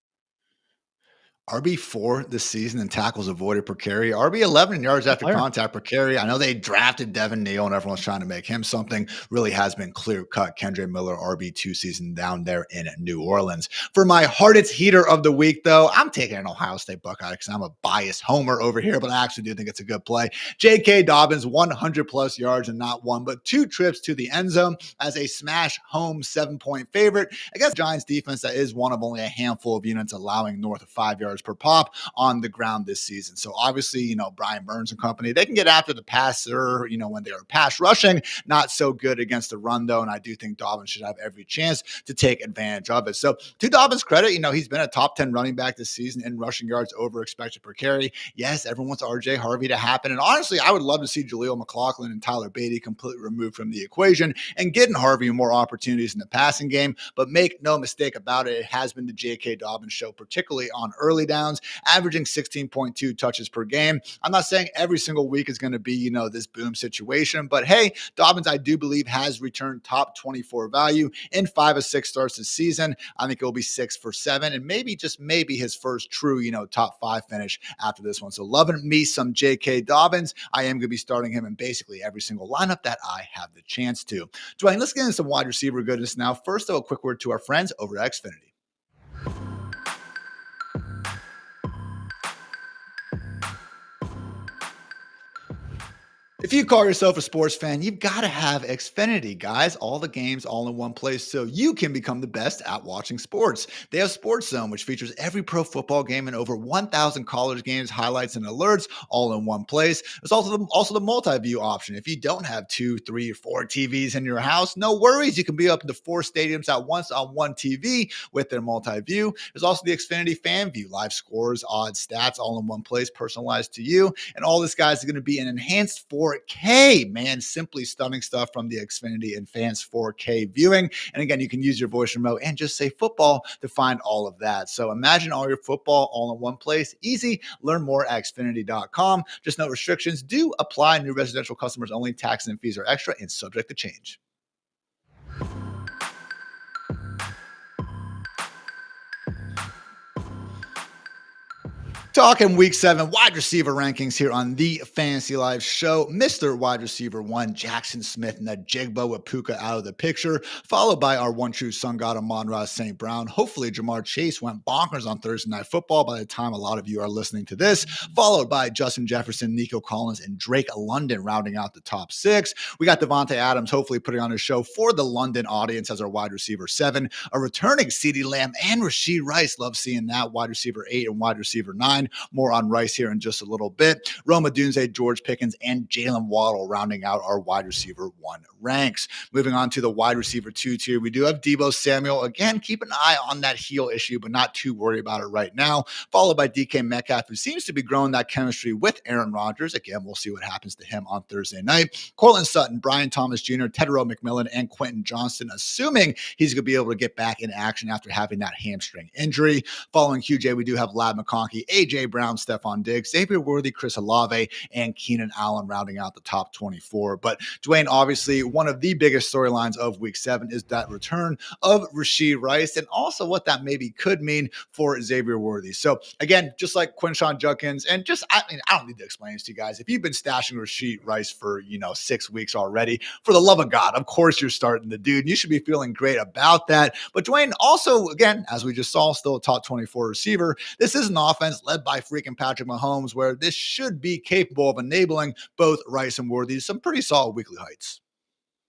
RB4 this season in tackles avoided per carry. RB11 in yards after contact per carry. I know they drafted Devin Neal and everyone's trying to make him something. Really has been clear-cut Kendre Miller RB2 season down there in New Orleans. For my Hartitz heater of the week, though, I'm taking an Ohio State Buckeye because I'm a biased homer over here, but I actually do think it's a good play. J.K. Dobbins, 100-plus yards and not 1, but 2 trips to the end zone as a smash home 7-point favorite against Giants defense that is one of only a handful of units allowing north of 5 yards per pop on the ground this season. So obviously, Brian Burns and company, they can get after the passer, when they are pass rushing, not so good against the run though. And I do think Dobbins should have every chance to take advantage of it. So to Dobbins' credit, he's been a top 10 running back this season in rushing yards over expected per carry. Yes, everyone wants RJ Harvey to happen. And honestly, I would love to see Jaleel McLaughlin and Tyler Beatty completely removed from the equation and getting Harvey more opportunities in the passing game. But make no mistake about it, it has been the J.K. Dobbins show, particularly on early downs, averaging 16.2 touches per game. I'm not saying every single week is going to be, this boom situation, but hey, Dobbins, I do believe, has returned top 24 value in 5 of 6 starts this season. I think it'll be 6 for 7 and maybe, just maybe, his first true, top 5 finish after this one. So loving me some J.K. Dobbins. I am going to be starting him in basically every single lineup that I have the chance to. Dwain, let's get into some wide receiver goodness now. First, though, a quick word to our friends over at Xfinity. If you call yourself a sports fan, you've got to have Xfinity, guys. All the games all in one place so you can become the best at watching sports. They have Sports Zone, which features every pro football game and over 1,000 college games, highlights, and alerts all in one place. There's also the multi-view option. If you don't have 2, 3, or 4 TVs in your house, no worries. You can be up to 4 stadiums at once on one TV with their multi-view. There's also the Xfinity Fan View, live scores, odds, stats, all in one place, personalized to you. And all this, guys, is going to be an enhanced 4K, man, simply stunning stuff from the Xfinity Advanced 4K viewing. And again, you can use your voice remote and just say football to find all of that. So imagine all your football all in one place. Easy. Learn more at Xfinity.com. Just note restrictions do apply. New residential customers only. Taxes and fees are extra and subject to change. Talking week 7 wide receiver rankings here on the Fantasy Live show. Mr. Wide Receiver 1, Jackson Smith and the Jigba with Puka out of the picture, followed by our one true sun god, Amon-Ra St. Brown. Hopefully, Jamar Chase went bonkers on Thursday Night Football by the time a lot of you are listening to this, followed by Justin Jefferson, Nico Collins, and Drake London rounding out the top 6. We got Devontae Adams hopefully putting on his show for the London audience as our wide receiver 7, a returning CeeDee Lamb and Rasheed Rice. Love seeing that. Wide receiver 8 and wide receiver 9. More on Rice here in just a little bit. Roma Dunze, George Pickens, and Jalen Waddle rounding out our wide receiver 1 ranks. Moving on to the wide receiver 2 tier, we do have Deebo Samuel. Again, keep an eye on that heel issue, but not too worried about it right now. Followed by DK Metcalf, who seems to be growing that chemistry with Aaron Rodgers. Again, we'll see what happens to him on Thursday night. Cortland Sutton, Brian Thomas Jr., Tedero McMillan, and Quentin Johnston, assuming he's going to be able to get back in action after having that hamstring injury. Following QJ, we do have Lad McConkey, AJ A.J. Brown, Stephon Diggs, Xavier Worthy, Chris Olave, and Keenan Allen rounding out the top 24. But Dwayne, obviously, one of the biggest storylines of week 7 is that return of Rashee Rice and also what that maybe could mean for Xavier Worthy. So again, just like Quinshon Judkins, and just, I mean, I don't need to explain this to you guys. If you've been stashing Rashee Rice for, 6 weeks already, for the love of God, of course you're starting the dude. You should be feeling great about that. But Dwayne, also, again, as we just saw, still a top 24 receiver. This is an offense led by freaking Patrick Mahomes, where this should be capable of enabling both Rice and Worthy some pretty solid weekly heights.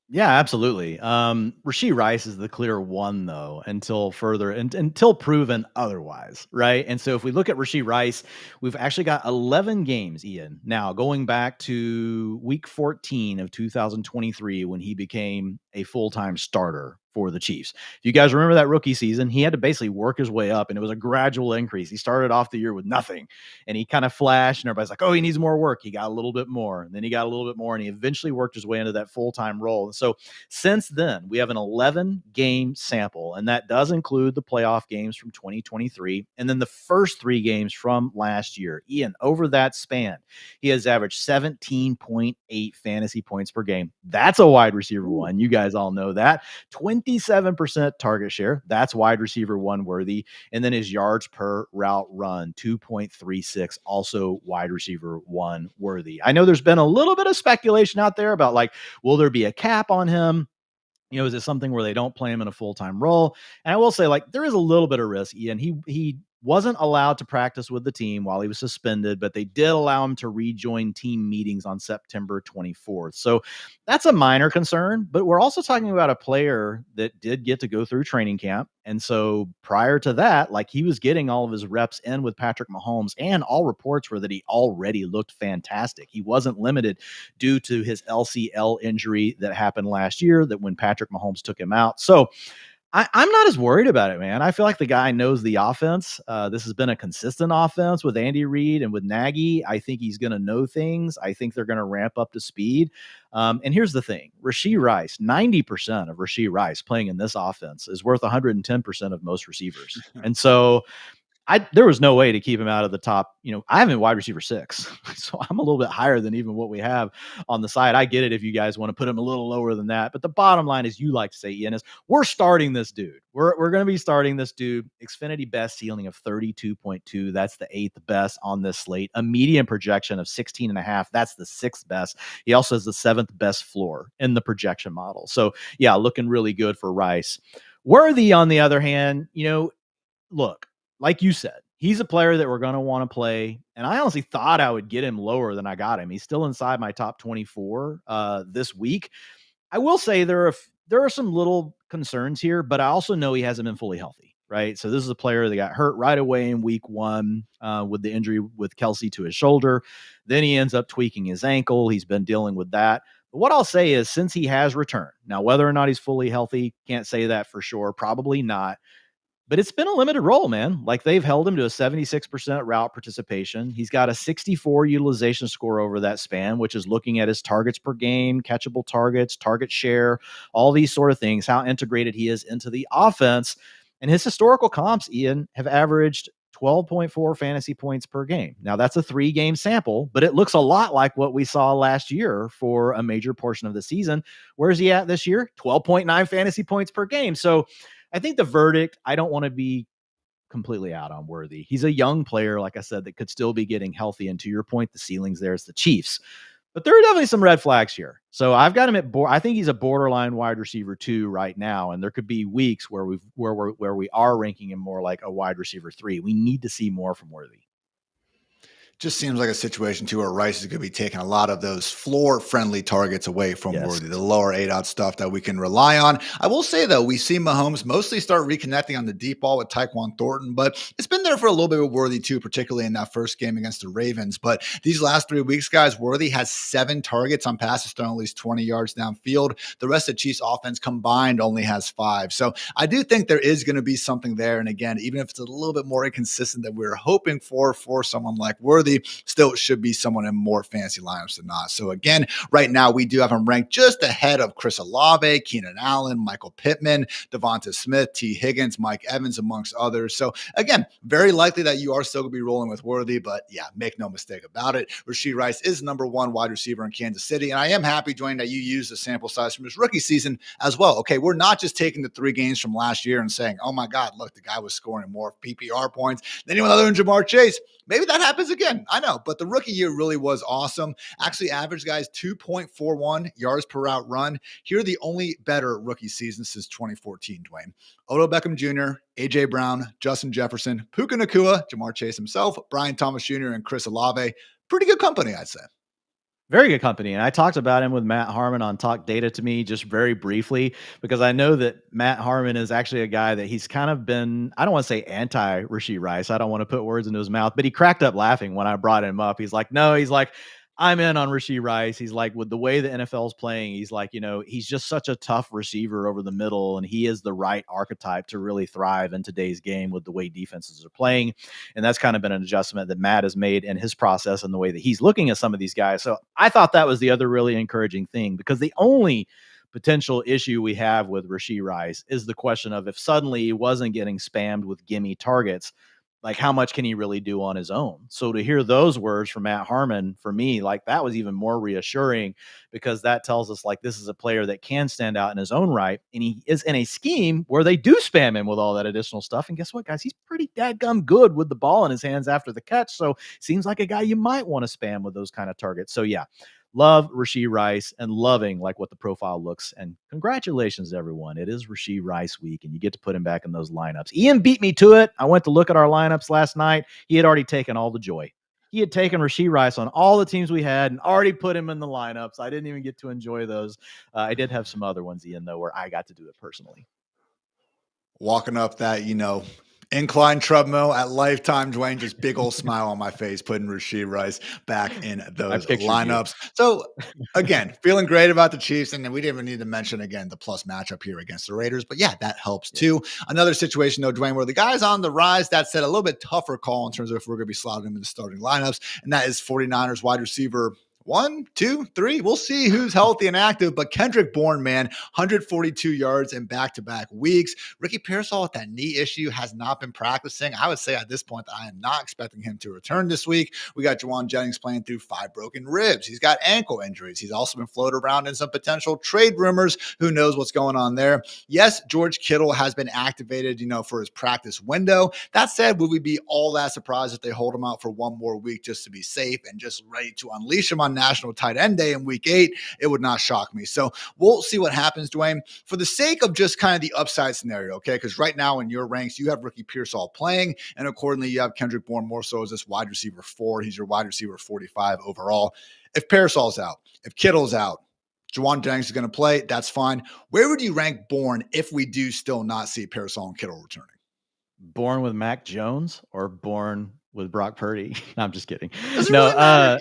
Yeah, absolutely. Rashee Rice is the clear one, though, until proven otherwise, right? And so if we look at Rashee Rice, we've actually got 11 games, Ian, now going back to week 14 of 2023 when he became a full-time starter for the Chiefs. If you guys remember that rookie season, he had to basically work his way up, and it was a gradual increase. He started off the year with nothing, and he kind of flashed, and everybody's like, oh, he needs more work. He got a little bit more, and then he got a little bit more, and he eventually worked his way into that full-time role. And so since then, we have an 11-game sample, and that does include the playoff games from 2023, and then the first 3 games from last year. Ian, over that span, he has averaged 17.8 fantasy points per game. That's a wide receiver one. You guys all know that. 27% target share. That's wide receiver one worthy. And then his yards per route run, 2.36, also wide receiver one worthy. I know there's been a little bit of speculation out there about like, will there be a cap on him? Is it something where they don't play him in a full-time role? And I will say, like, there is a little bit of risk, Ian. He wasn't allowed to practice with the team while he was suspended, but they did allow him to rejoin team meetings on September 24th. So that's a minor concern, but we're also talking about a player that did get to go through training camp. And so prior to that, like, he was getting all of his reps in with Patrick Mahomes, and all reports were that he already looked fantastic. He wasn't limited due to his LCL injury that happened last year, that when Patrick Mahomes took him out. So I'm not as worried about it, man. I feel like the guy knows the offense. This has been a consistent offense with Andy Reid and with Nagy. I think he's going to know things. I think they're going to ramp up to speed. And here's the thing. Rashee Rice, 90% of Rashee Rice playing in this offense is worth 110% of most receivers. And so there was no way to keep him out of the top. I have him wide receiver 6. So I'm a little bit higher than even what we have on the side. I get it if you guys want to put him a little lower than that. But the bottom line is, you like to say, Ian, is we're starting this dude. We're going to be starting this dude. Xfinity best ceiling of 32.2. That's the 8th best on this slate. A median projection of 16.5. That's the 6th best. He also has the 7th best floor in the projection model. So yeah, looking really good for Rice. Worthy, on the other hand, look, like you said, he's a player that we're going to want to play. And I honestly thought I would get him lower than I got him. He's still inside my top 24 this week. I will say there are some little concerns here, but I also know he hasn't been fully healthy, right? So this is a player that got hurt right away in week 1 with the injury with Kelsey to his shoulder. Then he ends up tweaking his ankle. He's been dealing with that. But what I'll say is, since he has returned, now whether or not he's fully healthy, can't say that for sure. Probably not. But it's been a limited role, man. Like, they've held him to a 76% route participation. He's got a 64 utilization score over that span, which is looking at his targets per game, catchable targets, target share, all these sort of things, how integrated he is into the offense. And his historical comps, Ian, have averaged 12.4 fantasy points per game. Now, that's a 3-game sample, but it looks a lot like what we saw last year for a major portion of the season. Where's he at this year? 12.9 fantasy points per game. So I think the verdict, I don't want to be completely out on Worthy. He's a young player, like I said, that could still be getting healthy. And to your point, the ceiling's there. It's the Chiefs. But there are definitely some red flags here. So I've got him at I think he's a borderline wide receiver 2 right now. And there could be weeks where we are ranking him more like a wide receiver 3. We need to see more from Worthy. Just seems like a situation too where Rice is going to be taking a lot of those floor-friendly targets away from Worthy, the lower 8-out stuff that we can rely on. I will say, though, we see Mahomes mostly start reconnecting on the deep ball with Tyquan Thornton, but it's been there for a little bit with Worthy too, particularly in that first game against the Ravens. But these last 3 weeks, guys, Worthy has 7 targets on passes thrown at least 20 yards downfield. The rest of Chiefs offense combined only has 5. So I do think there is going to be something there. And again, even if it's a little bit more inconsistent than we were hoping for someone like Worthy, Worthy still should be someone in more fancy lineups than not. So again, right now we do have him ranked just ahead of Chris Olave, Keenan Allen, Michael Pittman, Devonta Smith, T. Higgins, Mike Evans, amongst others. So again, very likely that you are still going to be rolling with Worthy, but yeah, make no mistake about it. Rashee Rice is number one wide receiver in Kansas City. And I am happy, Dwayne, that you use the sample size from his rookie season as well. Okay, we're not just taking the 3 games from last year and saying, oh my God, look, the guy was scoring more PPR points than anyone other than Jamar Chase. Maybe that happens again. I know, but the rookie year really was awesome. Actually averaged guys 2.41 yards per route run. Here are the only better rookie seasons since 2014, Dwayne. Odell Beckham Jr., A.J. Brown, Justin Jefferson, Puka Nacua, Jamar Chase himself, Brian Thomas Jr., and Chris Olave. Pretty good company, I'd say. Very good company. And I talked about him with Matt Harmon on Talk Data to Me just very briefly, because I know that Matt Harmon is actually a guy that he's kind of been, I don't want to say anti Rashee Rice. I don't want to put words into his mouth, but he cracked up laughing when I brought him up. He's like, no, he's like, I'm in on Rashee Rice. He's like, with the way the NFL is playing, he's like, he's just such a tough receiver over the middle, and he is the right archetype to really thrive in today's game with the way defenses are playing. And that's kind of been an adjustment that Matt has made in his process and the way that he's looking at some of these guys. So I thought that was the other really encouraging thing, because the only potential issue we have with Rashee Rice is the question of, if suddenly he wasn't getting spammed with gimme targets, like how much can he really do on his own? So to hear those words from Matt Harmon, for me, like that was even more reassuring, because that tells us like this is a player that can stand out in his own right. And he is in a scheme where they do spam him with all that additional stuff. And guess what, guys? He's pretty dadgum good with the ball in his hands after the catch. So seems like a guy you might want to spam with those kind of targets. So yeah, love Rashee Rice and loving like what the profile looks. And congratulations, everyone. It is Rashee Rice week, and you get to put him back in those lineups. Ian beat me to it. I went to look at our lineups last night. He had already taken all the joy. He had taken Rashee Rice on all the teams we had and already put him in the lineups. I didn't even get to enjoy those. I did have some other ones, Ian, though, where I got to do it personally. Walking up that, incline treadmill at Lifetime, Dwayne, just big old smile on my face, putting Rashee Rice back in those lineups. So again, feeling great about the Chiefs. And then we didn't even need to mention again the plus matchup here against the Raiders. But yeah, that helps too. Another situation though, Dwayne, where the guy's on the rise. That said, a little bit tougher call in terms of if we're going to be slotting him in the starting lineups. And that is 49ers wide receiver 1, 2, 3. We'll see who's healthy and active. But Kendrick Bourne, man, 142 yards in back-to-back weeks. Ricky Pearsall with that knee issue has not been practicing. I would say at this point that I am not expecting him to return this week. We got Juwan Jennings playing through 5 broken ribs. He's got ankle injuries. He's also been floated around in some potential trade rumors. Who knows what's going on there? Yes, George Kittle has been activated, for his practice window. That said, would we be all that surprised if they hold him out for one more week just to be safe and just ready to unleash him on National Tight End Day in week 8? It would not shock me. So we'll see what happens, Dwayne. For the sake of just kind of the upside scenario, okay? Because right now in your ranks, you have Ricky Pearsall playing, and accordingly, you have Kendrick Bourne more so as this wide receiver 4. He's your wide receiver 45 overall. If Pearsall's out, if Kittle's out, Juwan Jennings is going to play, that's fine. Where would you rank Bourne if we do still not see Pearsall and Kittle returning? Bourne with Mac Jones or Bourne with Brock Purdy? No, I'm just kidding. Okay.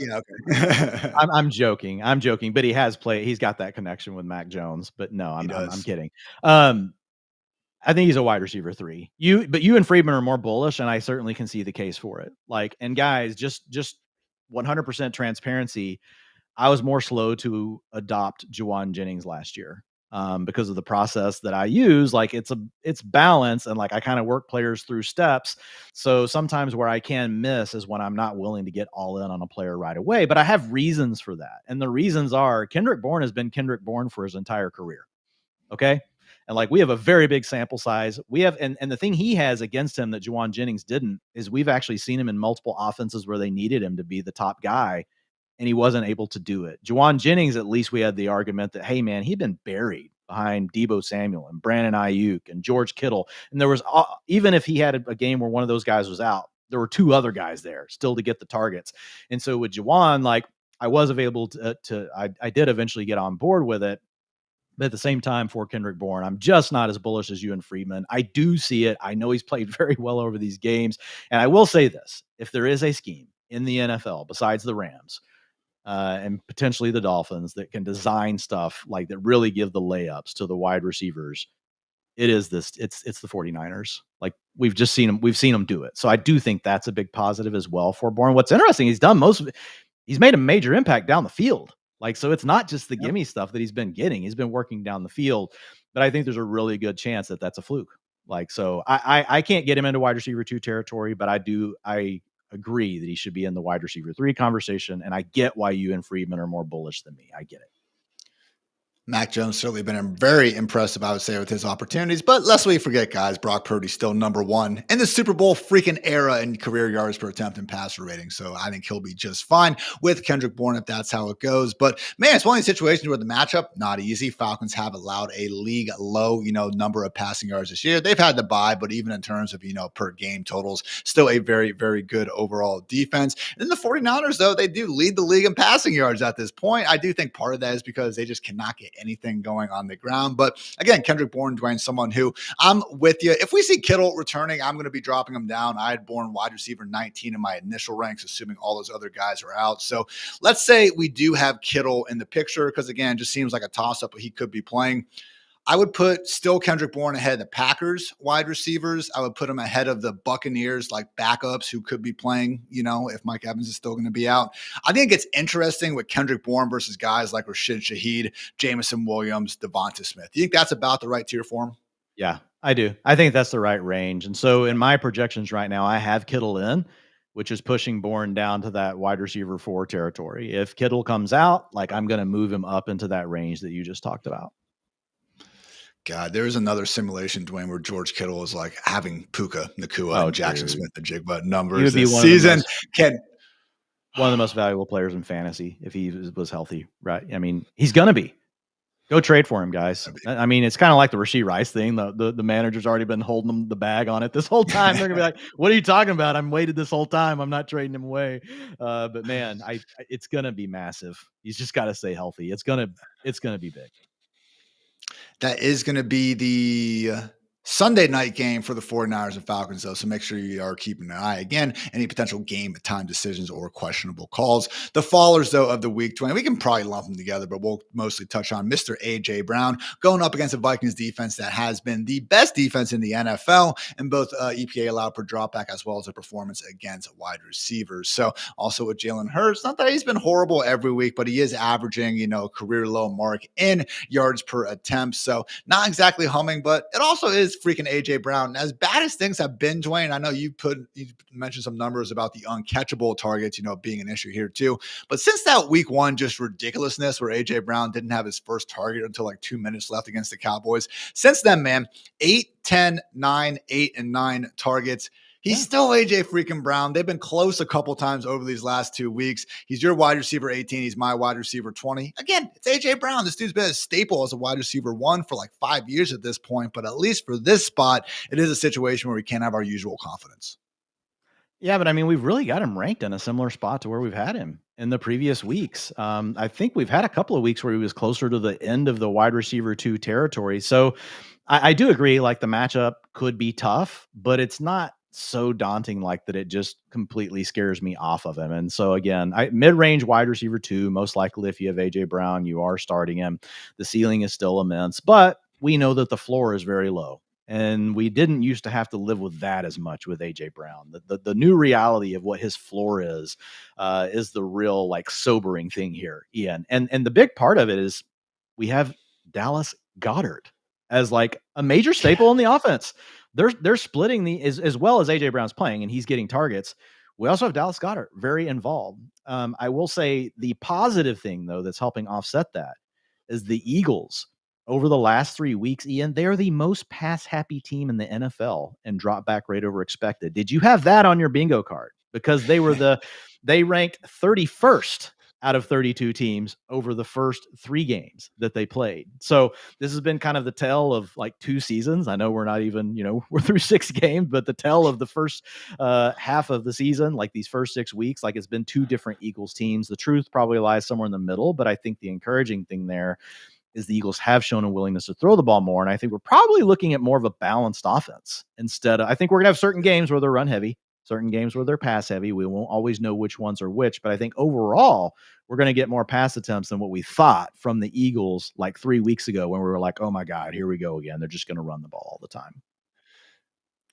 I'm joking. But he has played. He's got that connection with Mac Jones. But no, I'm kidding. I think he's a wide receiver 3. But you and Friedman are more bullish, and I certainly can see the case for it. And guys, just 100% transparency. I was more slow to adopt Juwan Jennings last year. Because of the process that I use, it's balance, and I kind of work players through steps. So sometimes where I can miss is when I'm not willing to get all in on a player right away, but I have reasons for that. And the reasons are Kendrick Bourne has been Kendrick Bourne for his entire career. Okay. And we have a very big sample size. We have, and the thing he has against him that Juwan Jennings didn't is we've actually seen him in multiple offenses where they needed him to be the top guy, and he wasn't able to do it. Juwan Jennings, at least we had the argument that, hey, man, he'd been buried behind Deebo Samuel and Brandon Ayuk and George Kittle. And there was, even if he had a game where one of those guys was out, there were 2 other guys there still to get the targets. And so with Juwan, I was available I did eventually get on board with it. But at the same time, for Kendrick Bourne, I'm just not as bullish as you and Friedman. I do see it. I know he's played very well over these games. And I will say this, if there is a scheme in the NFL besides the Rams, and potentially the Dolphins that can design stuff that really give the layups to the wide receivers, it's the 49ers. Like we've seen them do it. So I do think that's a big positive as well for Bourne. What's interesting, he's made a major impact down the field. Like, so it's not just the gimme stuff that he's been getting. He's been working down the field, but I think there's a really good chance that that's a fluke. Like, so I can't get him into wide receiver 2 territory, but I agree that he should be in the wide receiver 3 conversation. And I get why you and Friedman are more bullish than me. I get it. Mac Jones certainly been very impressive, I would say, with his opportunities. But lest we forget, guys, Brock Purdy's still number 1 in the Super Bowl freaking era in career yards per attempt and passer rating. So I think he'll be just fine with Kendrick Bourne if that's how it goes. But man, it's one of these situations where the matchup, not easy. Falcons have allowed a league low, number of passing yards this year. They've had to buy, but even in terms of, per game totals, still a very, very good overall defense. And then the 49ers, though, they do lead the league in passing yards at this point. I do think part of that is because they just cannot get anything going on the ground. But again, Kendrick Bourne, Dwain, someone who I'm with you. If we see Kittle returning, I'm going to be dropping him down. I had Bourne wide receiver 19 in my initial ranks, assuming all those other guys are out. So let's say we do have Kittle in the picture, because again, it just seems like a toss-up, but he could be playing. I would put still Kendrick Bourne ahead of the Packers wide receivers. I would put him ahead of the Buccaneers, like backups who could be playing, if Mike Evans is still going to be out. I think it's interesting with Kendrick Bourne versus guys like Rashid Shaheed, Jamison Williams, Devonta Smith. Do you think that's about the right tier for him? Yeah, I do. I think that's the right range. And so in my projections right now, I have Kittle in, which is pushing Bourne down to that wide receiver 4 territory. If Kittle comes out, I'm going to move him up into that range that you just talked about. God, there is another simulation, Dwain, where George Kittle is like having Puka Nacua and Jackson Smith the Jigba numbers this season. One of the most valuable players in fantasy if he was healthy, right? I mean, he's going to be. Go trade for him, guys. I mean, it's kind of like the Rashee Rice thing. The manager's already been holding them the bag on it this whole time. They're going to be like, what are you talking about? I'm waited this whole time. I'm not trading him away. But man, it's going to be massive. He's just got to stay healthy. It's going to be big. That is going to be the Sunday night game for the 49ers and Falcons, though. So make sure you are keeping an eye. Again, any potential game time decisions or questionable calls. The fallers, though, of the week, Dwain, we can probably lump them together, but we'll mostly touch on Mr. A.J. Brown going up against the Vikings defense that has been the best defense in the NFL in both EPA allowed per dropback as well as a performance against wide receivers. So also with Jalen Hurts, not that he's been horrible every week, but he is averaging, career low mark in yards per attempt. So not exactly humming, but it also is freaking AJ Brown. As bad as things have been, Dwain, I know you mentioned some numbers about the uncatchable targets, being an issue here too. But since that week 1 just ridiculousness where AJ Brown didn't have his first target until 2 minutes left against the Cowboys, since then, man, 8, 10, 9, 8, and 9 targets. He's still AJ freaking Brown. They've been close a couple times over these last 2 weeks. He's your wide receiver 18. He's my wide receiver 20. Again, it's AJ Brown. This dude's been a staple as a wide receiver 1 for 5 years at this point. But at least for this spot, it is a situation where we can't have our usual confidence. Yeah, but I mean, we've really got him ranked in a similar spot to where we've had him in the previous weeks. I think we've had a couple of weeks where he was closer to the end of the wide receiver 2 territory. So I do agree, the matchup could be tough, but it's not so daunting that it just completely scares me off of him. And so again, mid-range wide receiver 2, most likely if you have AJ Brown, you are starting him. The ceiling is still immense, but we know that the floor is very low. And we didn't used to have to live with that as much with AJ Brown. The new reality of what his floor is the real sobering thing here, Ian. And the big part of it is we have Dallas Goedert as a major staple in the offense. They're splitting as well as AJ Brown's playing and he's getting targets. We also have Dallas Goedert very involved. I will say the positive thing though that's helping offset that is the Eagles. Over the last 3 weeks, Ian, they are the most pass-happy team in the NFL and drop back rate over expected. Did you have that on your bingo card? Because they ranked 31st out of 32 teams over the first 3 games that they played. So this has been kind of the tale of 2 seasons. I know we're not even, we're through 6 games, but the tale of the first half of the season, these first 6 weeks, it's been 2 different Eagles teams. The truth probably lies somewhere in the middle, but I think the encouraging thing there is the Eagles have shown a willingness to throw the ball more. And I think we're probably looking at more of a balanced offense instead of, I think we're going to have certain games where they're run heavy. certain games where they're pass heavy. We won't always know which ones are which, but I think overall we're going to get more pass attempts than what we thought from the Eagles like 3 weeks ago when we were like, oh my God, here we go again. They're just going to run the ball all the time.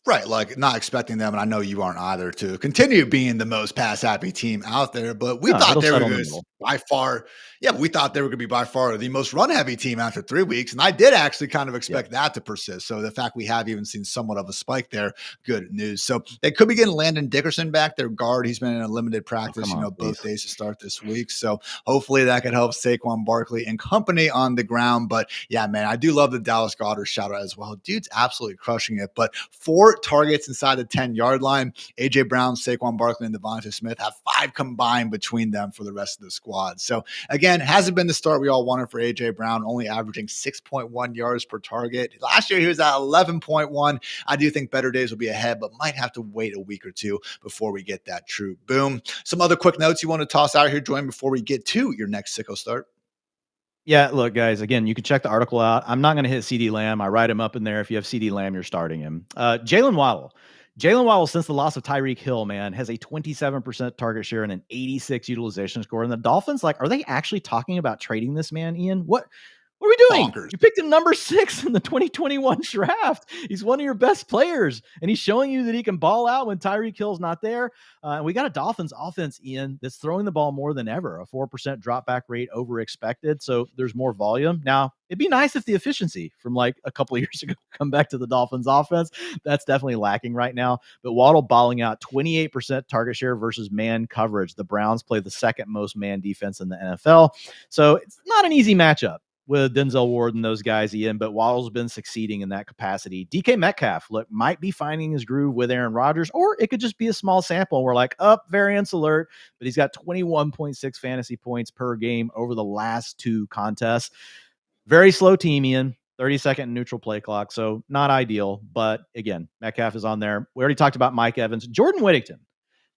Right, like not expecting them, and I know you aren't either, to continue being the most pass happy team out there. But we No, thought it'll they were settle in going the to middle. by far, yeah, we thought they were going to be by far the most run heavy team after 3 weeks, and I did actually kind of Yeah. expect that to persist. So the fact we have even seen somewhat of a spike there, good news. So they could be getting Landon Dickerson back, their guard. He's been in a limited Oh, practice, come on, both please. days to start this week. So hopefully that could help Saquon Barkley and company on the ground. But yeah, man, I do love the Dallas Goedert shout out as well. Dude's absolutely crushing it. But 4 targets inside the 10-yard line. AJ Brown, Saquon Barkley, and Devonta Smith have 5 combined between them for the rest of the squad. So again, hasn't been the start we all wanted for AJ Brown, only averaging 6.1 yards per target. Last year he was at 11.1. I do think better days will be ahead, but might have to wait a week or two before we get that true boom. Some other quick notes you want to toss out here, Dwayne, before we get to your next sicko start? Yeah, look, guys, again, you can check the article out. I'm not going to hit CD Lamb. I write him up in there. If you have CD Lamb, you're starting him. Jalen Waddle. Jalen Waddle, since the loss of Tyreek Hill, man, has a 27% target share and an 86 utilization score. And the Dolphins, like, are they actually talking about trading this man, Ian? What are we doing? Bonkers. You picked him number 6 in the 2021 draft. He's one of your best players, and he's showing you that he can ball out when Tyreek Hill's not there. And we got a Dolphins offense, Ian, that's throwing the ball more than ever, a 4% drop back rate over expected. So there's more volume. Now, it'd be nice if the efficiency from like a couple of years ago come back to the Dolphins offense. That's definitely lacking right now. But Waddle balling out 28% target share versus man coverage. The Browns play the second most man defense in the NFL. So it's not an easy matchup with Denzel Ward and those guys, Ian, but Waddle's been succeeding in that capacity. DK Metcalf, look, might be finding his groove with Aaron Rodgers, or it could just be a small sample. We're like, variance alert, but he's got 21.6 fantasy points per game over the last 2 contests. Very slow team, Ian. 30-second neutral play clock, so not ideal. But again, Metcalf is on there. We already talked about Mike Evans. Jordan Whittington.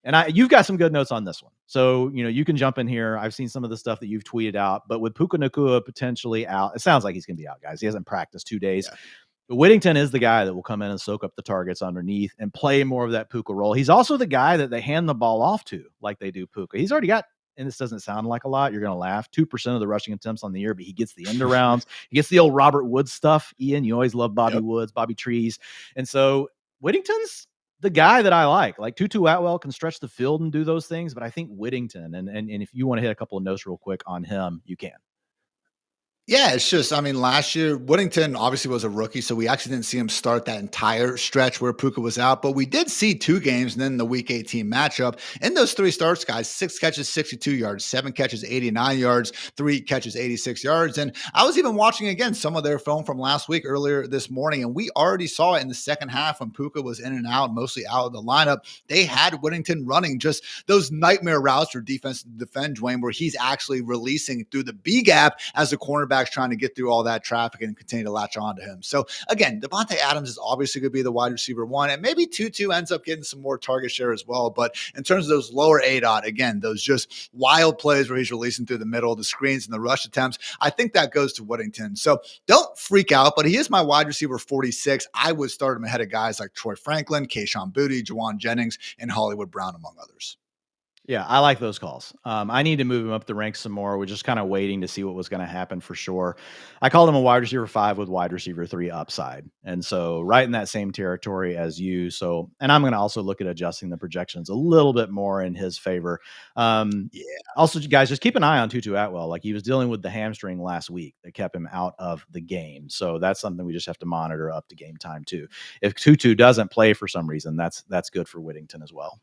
And you've got some good notes on this one. So, you can jump in here. I've seen some of the stuff that you've tweeted out, but with Puka Nacua potentially out, it sounds like he's going to be out, guys. He hasn't practiced 2 days. Yeah. But Whittington is the guy that will come in and soak up the targets underneath and play more of that Puka role. He's also the guy that they hand the ball off to like they do Puka. He's already got, and this doesn't sound like a lot, you're going to laugh, 2% of the rushing attempts on the year, but he gets the end arounds. He gets the old Robert Woods stuff. Ian, you always love Bobby Woods, Bobby Trees. And so Whittington's the guy that I like. Like Tutu Atwell can stretch the field and do those things, but I think Whittington, and if you want to hit a couple of notes real quick on him, you can. Yeah, it's just, last year, Whittington obviously was a rookie, so we actually didn't see him start that entire stretch where Puka was out, but we did see 2 games and then the Week 18 matchup. In those 3 starts, guys, 6 catches, 62 yards, 7 catches, 89 yards, 3 catches, 86 yards. And I was even watching, again, some of their film from last week earlier this morning, and we already saw it in the second half when Puka was in and out, mostly out of the lineup. They had Whittington running just those nightmare routes for defense to defend, Dwayne, where he's actually releasing through the B gap as the cornerback trying to get through all that traffic and continue to latch on to him. So again, Devontae Adams is obviously going to be the wide receiver 1, and maybe Tutu ends up getting some more target share as well. But in terms of those lower ADOT, again, those just wild plays where he's releasing through the middle, the screens and the rush attempts, I think that goes to Whittington. So don't freak out, but he is my wide receiver 46. I would start him ahead of guys like Troy Franklin, Kayshon Boutte, Juwan Jennings, and Hollywood Brown, among others. Yeah, I like those calls. I need to move him up the ranks some more. We're just kind of waiting to see what was going to happen for sure. I called him a wide receiver 5 with wide receiver 3 upside. And so right in that same territory as you. So, and I'm going to also look at adjusting the projections a little bit more in his favor. Also, guys, just keep an eye on Tutu Atwell. Like, he was dealing with the hamstring last week that kept him out of the game. So that's something we just have to monitor up to game time too. If Tutu doesn't play for some reason, that's good for Whittington as well.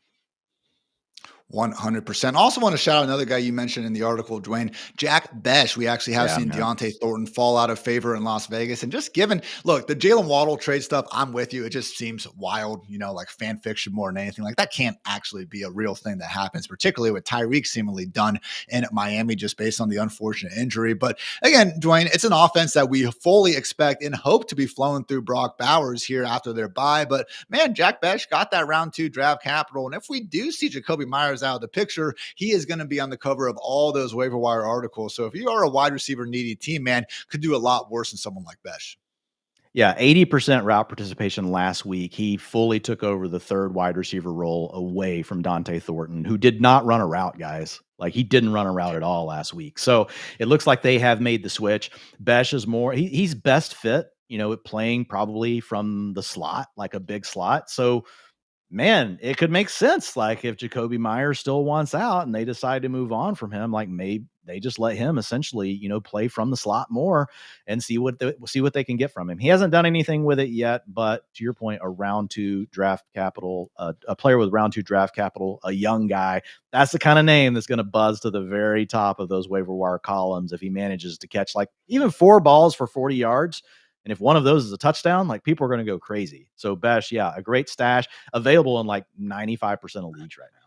100%. Also want to shout out another guy you mentioned in the article, Dwayne, Jack Besh. We actually have seen Deontay Thornton fall out of favor in Las Vegas. And just given, look, the Jalen Waddle trade stuff, I'm with you. It just seems wild, like fan fiction more than anything. Like, that can't actually be a real thing that happens, particularly with Tyreek seemingly done in Miami just based on the unfortunate injury. But again, Dwayne, it's an offense that we fully expect and hope to be flowing through Brock Bowers here after their bye. But man, Jack Besh got that round 2 draft capital. And if we do see Jacoby Myers out of the picture, he is going to be on the cover of all those waiver wire articles. So if you are a wide receiver needy team, man, could do a lot worse than someone like Besh. Yeah, 80% route participation last week. He fully took over the third wide receiver role away from Dante Thornton, who did not run a route, guys. Like, he didn't run a route at all last week. So it looks like they have made the switch. Besh is more, he's best fit, playing probably from the slot, like a big slot. So man, it could make sense. Like, if Jacoby Myers still wants out and they decide to move on from him, like, maybe they just let him essentially, play from the slot more and see what they can get from him. He hasn't done anything with it yet, but to your point, a round two draft capital, a player with round two draft capital, a young guy, that's the kind of name that's going to buzz to the very top of those waiver wire columns if he manages to catch like even 4 balls for 40 yards. And if one of those is a touchdown, like, people are going to go crazy. So Besh, yeah, a great stash, available in like 95% of leagues right now.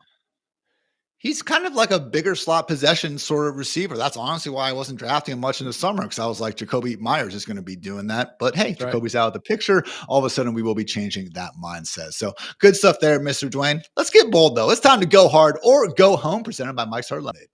He's kind of like a bigger slot possession sort of receiver. That's honestly why I wasn't drafting him much in the summer, because I was like, Jacoby Myers is going to be doing that. But hey, That's right. Jacoby's out of the picture. All of a sudden, we will be changing that mindset. So good stuff there, Mr. Dwain. Let's get bold, though. It's time to go hard or go home, presented by Mike's Hard Lemonade.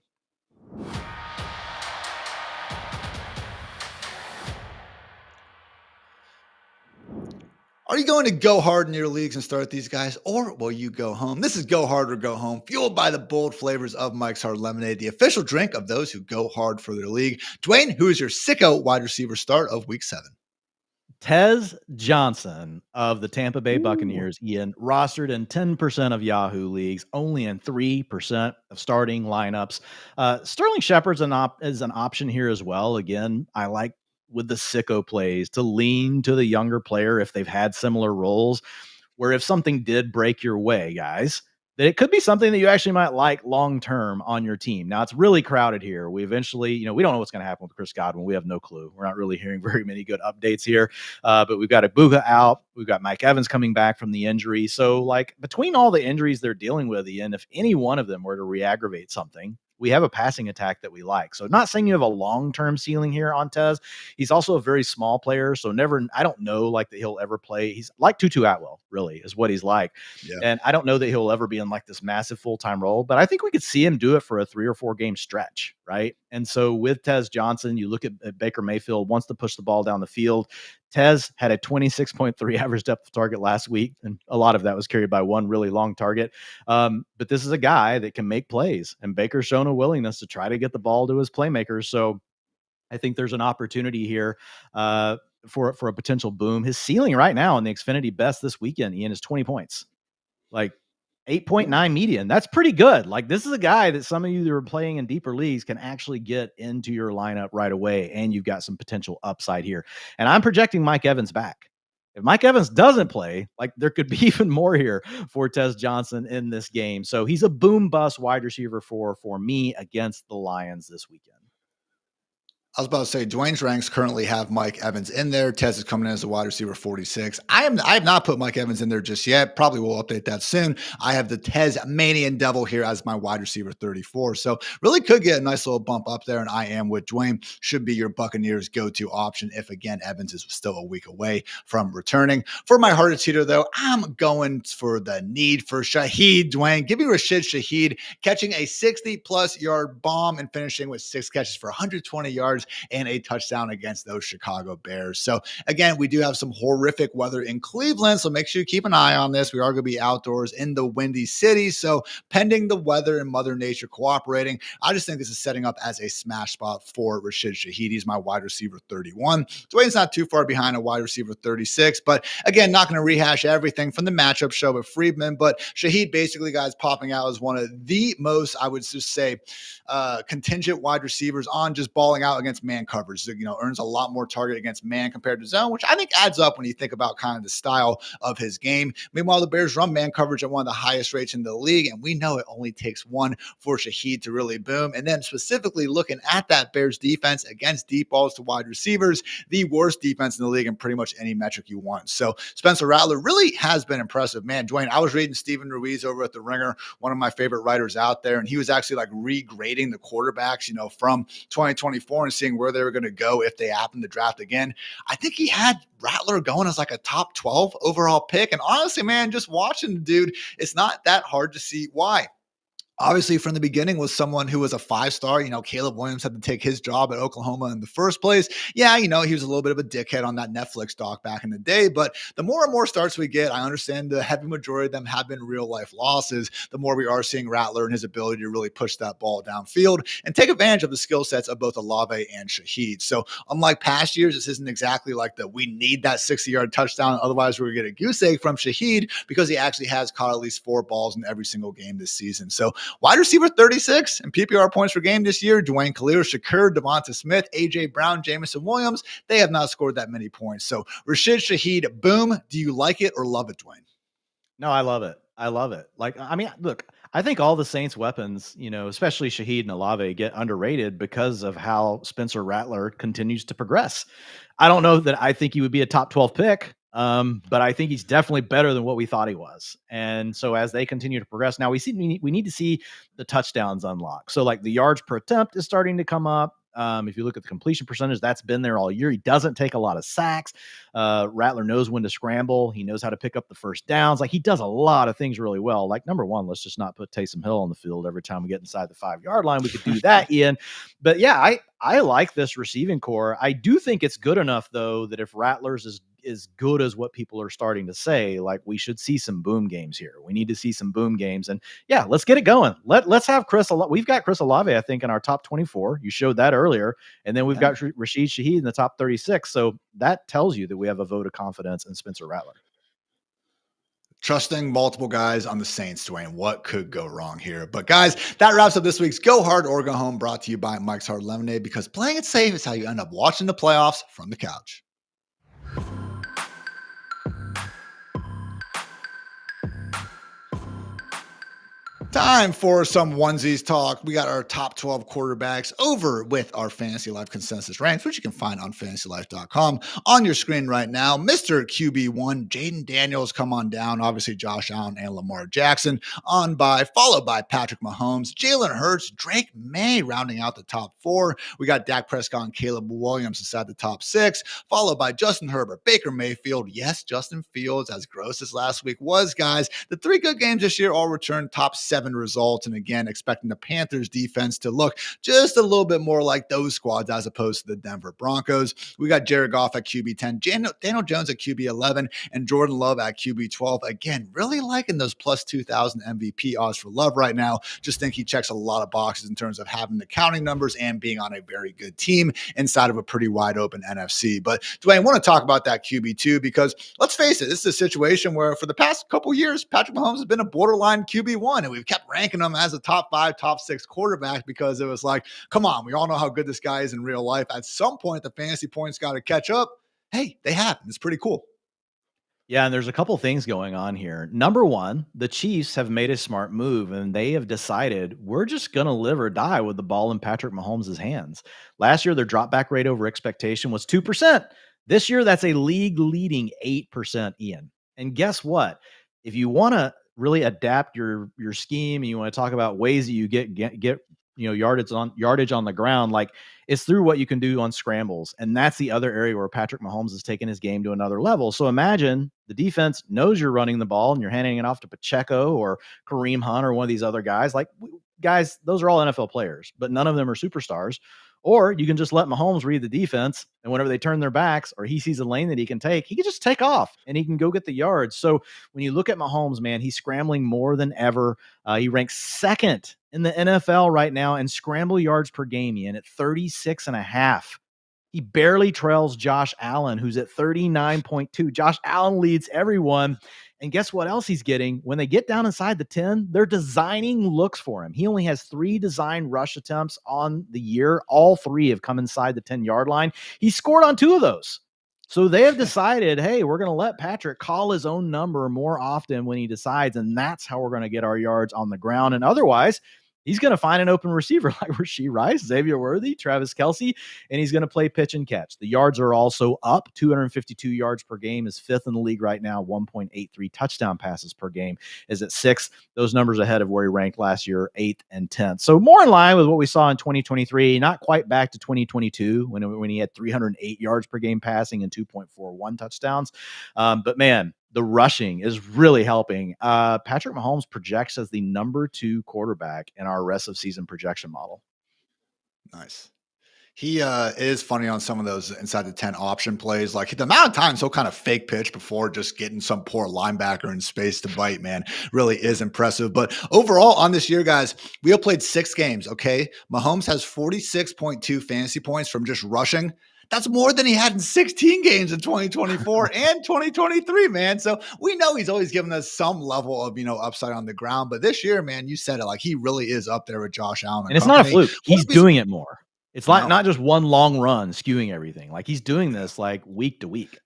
Are you going to go hard in your leagues and start these guys, or will you go home? This is Go Hard or Go Home, fueled by the bold flavors of Mike's Hard Lemonade, the official drink of those who go hard for their league. Dwain, who is your sicko wide receiver start of week 7? Tez Johnson of the Tampa Bay Ooh. Buccaneers, Ian, rostered in 10% of Yahoo leagues, only in 3% of starting lineups. Sterling Shepard's is an option here as well. Again, I like, with the sicko plays, to lean to the younger player if they've had similar roles, where if something did break your way, guys, that it could be something that you actually might like long-term on your team. Now, it's really crowded here. We eventually, we don't know what's going to happen with Chris Godwin. We have no clue. We're not really hearing very many good updates here. But we've got Ibuka out. We've got Mike Evans coming back from the injury. So, like, between all the injuries they're dealing with, Ian, if any one of them were to re-aggravate something, we have a passing attack that we like. So, not saying you have a long-term ceiling here on Tez. He's also a very small player. So I don't know, like, that he'll ever play. He's like Tutu Atwell, really, is what he's like. Yeah. And I don't know that he'll ever be in like this massive full-time role, but I think we could see him do it for a 3 or 4 game stretch, right? And so with Tez Johnson, you look at Baker Mayfield, wants to push the ball down the field. Tez had a 26.3 average depth of target last week, and a lot of that was carried by one really long target. But this is a guy that can make plays, and Baker's shown a willingness to try to get the ball to his playmakers. So I think there's an opportunity here for a potential boom. His ceiling right now in the Xfinity best this weekend, Ian, is 20 points. Like 8.9 median. That's pretty good. Like, this is a guy that some of you that are playing in deeper leagues can actually get into your lineup right away, and you've got some potential upside here. And I'm projecting Mike Evans back. If Mike Evans doesn't play, like, there could be even more here for Tez Johnson in this game. So he's a boom bust wide receiver for me against the Lions this weekend. I was about to say, Dwayne's ranks currently have Mike Evans in there. Tez is coming in as a wide receiver 46. I have not put Mike Evans in there just yet. Probably will update that soon. I have the Tez Manian Devil here as my wide receiver 34. So really could get a nice little bump up there. And I am with Dwayne. Should be your Buccaneers go-to option if, again, Evans is still a week away from returning. For my hardest hitter, though, I'm going for the need for Shaheed, Dwayne. Give me Rashid Shaheed catching a 60-plus yard bomb and finishing with 6 catches for 120 yards and a touchdown against those Chicago Bears. So again, we do have some horrific weather in Cleveland, so make sure you keep an eye on this. We are going to be outdoors in the Windy City, so pending the weather and Mother Nature cooperating, I just think this is setting up as a smash spot for Rashid Shaheed. He's my wide receiver 31. Dwayne's not too far behind a wide receiver 36, but again, not going to rehash everything from the matchup show with Friedman, but Shaheed basically, guys, popping out as one of the most, I would just say, contingent wide receivers on just balling out against man coverage. So, earns a lot more target against man compared to zone, which I think adds up when you think about kind of the style of his game. Meanwhile, the Bears run man coverage at one of the highest rates in the league, and we know it only takes one for Shaheed to really boom. And then specifically looking at that Bears defense against deep balls to wide receivers, the worst defense in the league in pretty much any metric you want. So Spencer Rattler really has been impressive. Man, Dwayne, I was reading Steven Ruiz over at The Ringer, one of my favorite writers out there, and he was actually like regrading the quarterbacks, from 2024 and seeing where they were going to go if they happen to draft again. I think he had Rattler going as like a top 12 overall pick. And honestly, man, just watching the dude, it's not that hard to see why. obviously from the beginning was someone who was a 5-star. Caleb Williams had to take his job at Oklahoma in the first place. Yeah, he was a little bit of a dickhead on that Netflix doc back in the day, but the more and more starts we get, I understand the heavy majority of them have been real life losses. The more we are seeing Rattler and his ability to really push that ball downfield and take advantage of the skill sets of both Olave and Shaheed. So unlike past years, this isn't exactly like we need that 60-yard touchdown. Otherwise, we're going to get a goose egg from Shaheed, because he actually has caught at least 4 balls in every single game this season. So wide receiver 36 and PPR points per game this year, Dwayne Khalil, Shakur, Devonta Smith, A.J. Brown, Jameson Williams, they have not scored that many points. So Rashid Shaheed, boom. Do you like it or love it, Dwayne? No, I love it. I love it. Look, I think all the Saints weapons, especially Shaheed and Olave, get underrated because of how Spencer Rattler continues to progress. I don't know that I think he would be a top 12 pick, but I think he's definitely better than what we thought he was. And so as they continue to progress, now we need to see the touchdowns unlock. So like the yards per attempt is starting to come up. If you look at the completion percentage, that's been there all year. He doesn't take a lot of sacks. Rattler knows when to scramble. He knows how to pick up the first downs. Like, he does a lot of things really well. Like, number one, let's just not put Taysom Hill on the field every time we get inside the 5-yard line. We could do that, Ian. But yeah, I like this receiving core. I do think it's good enough, though, that if Rattler's is good as what people are starting to say, like, we should see some boom games here. We need to see some boom games. And yeah, let's get it going. Let's have we've got Chris Olave, I think, in our top 24. You showed that earlier. And then we've got Rashid Shaheed in the top 36. So that tells you that we have a vote of confidence in Spencer Rattler. Trusting multiple guys on the Saints, Dwayne. What could go wrong here? But guys, that wraps up this week's Go Hard or Go Home, brought to you by Mike's Hard Lemonade, because playing it safe is how you end up watching the playoffs from the couch. Time for some onesies talk. We got our top 12 quarterbacks over with our Fantasy Life consensus ranks, which you can find on fantasylife.com. On your screen right now, Mr. QB1, Jaden Daniels, come on down. Obviously, Josh Allen and Lamar Jackson on by, followed by Patrick Mahomes, Jalen Hurts, Drake May rounding out the top 4. We got Dak Prescott and Caleb Williams inside the top 6, followed by Justin Herbert, Baker Mayfield. Yes, Justin Fields, as gross as last week was, guys. The 3 good games this year all returned top 7 results. And again, expecting the Panthers defense to look just a little bit more like those squads as opposed to the Denver Broncos. We got Jared Goff at QB 10, Daniel Jones at QB 11, and Jordan Love at QB 12. Again, really liking those plus 2,000 MVP odds for Love right now. Just think he checks a lot of boxes in terms of having the counting numbers and being on a very good team inside of a pretty wide open NFC. But Dwayne, I want to talk about that QB 2, because let's face it, this is a situation where for the past couple years, Patrick Mahomes has been a borderline QB 1, and we've kept ranking him as a top 5, top 6 quarterback, because it was like, come on, we all know how good this guy is in real life. At some point, the fantasy points got to catch up. Hey, they have. It's pretty cool. Yeah, and there's a couple things going on here. Number one, the Chiefs have made a smart move, and they have decided we're just going to live or die with the ball in Patrick Mahomes' hands. Last year, their drop back rate over expectation was 2%. This year, that's a league-leading 8%, Ian. And guess what? If you want to really adapt your scheme, and you want to talk about ways that you get yardage on the ground, like, it's through what you can do on scrambles. And that's the other area where Patrick Mahomes has taken his game to another level. So imagine the defense knows you're running the ball and you're handing it off to Pacheco or Kareem Hunt or one of these other guys. Like, guys, those are all NFL players, but none of them are superstars. Or you can just let Mahomes read the defense, and whenever they turn their backs or he sees a lane that he can just take off and he can go get the yards. So when you look at Mahomes, man, he's scrambling more than ever. He ranks second in the NFL right now in scramble yards per game, Ian, at 36.5. He barely trails Josh Allen, who's at 39.2. Josh Allen leads everyone. And guess what else he's getting? When they get down inside the 10, they're designing looks for him. He only has 3 design rush attempts on the year. All 3 have come inside the 10-yard line. He scored on 2 of those. So they have decided, hey, we're going to let Patrick call his own number more often when he decides, and that's how we're going to get our yards on the ground. And otherwise, he's going to find an open receiver like Rashee Rice, Xavier Worthy, Travis Kelce, and he's going to play pitch and catch. The yards are also up. 252 yards per game is 5th in the league right now. 1.83 touchdown passes per game is at 6th. Those numbers ahead of where he ranked last year, 8th and 10th. So more in line with what we saw in 2023, not quite back to 2022 when he had 308 yards per game passing and 2.41 touchdowns. But man, the rushing is really helping. Patrick Mahomes projects as the number 2 quarterback in our rest of season projection model. Nice. He is funny on some of those inside the 10 option plays. Like the amount of times he'll kind of fake pitch before just getting some poor linebacker in space to bite, man, really is impressive. But overall on this year, guys, we have played 6 games, okay? Mahomes has 46.2 fantasy points from just rushing. That's more than he had in 16 games in 2024 and 2023, man. So we know he's always given us some level of, upside on the ground. But this year, man, you said it, like he really is up there with Josh Allen and it's not a fluke. He's doing it more. It's not just one long run skewing everything. Like he's doing this like week to week.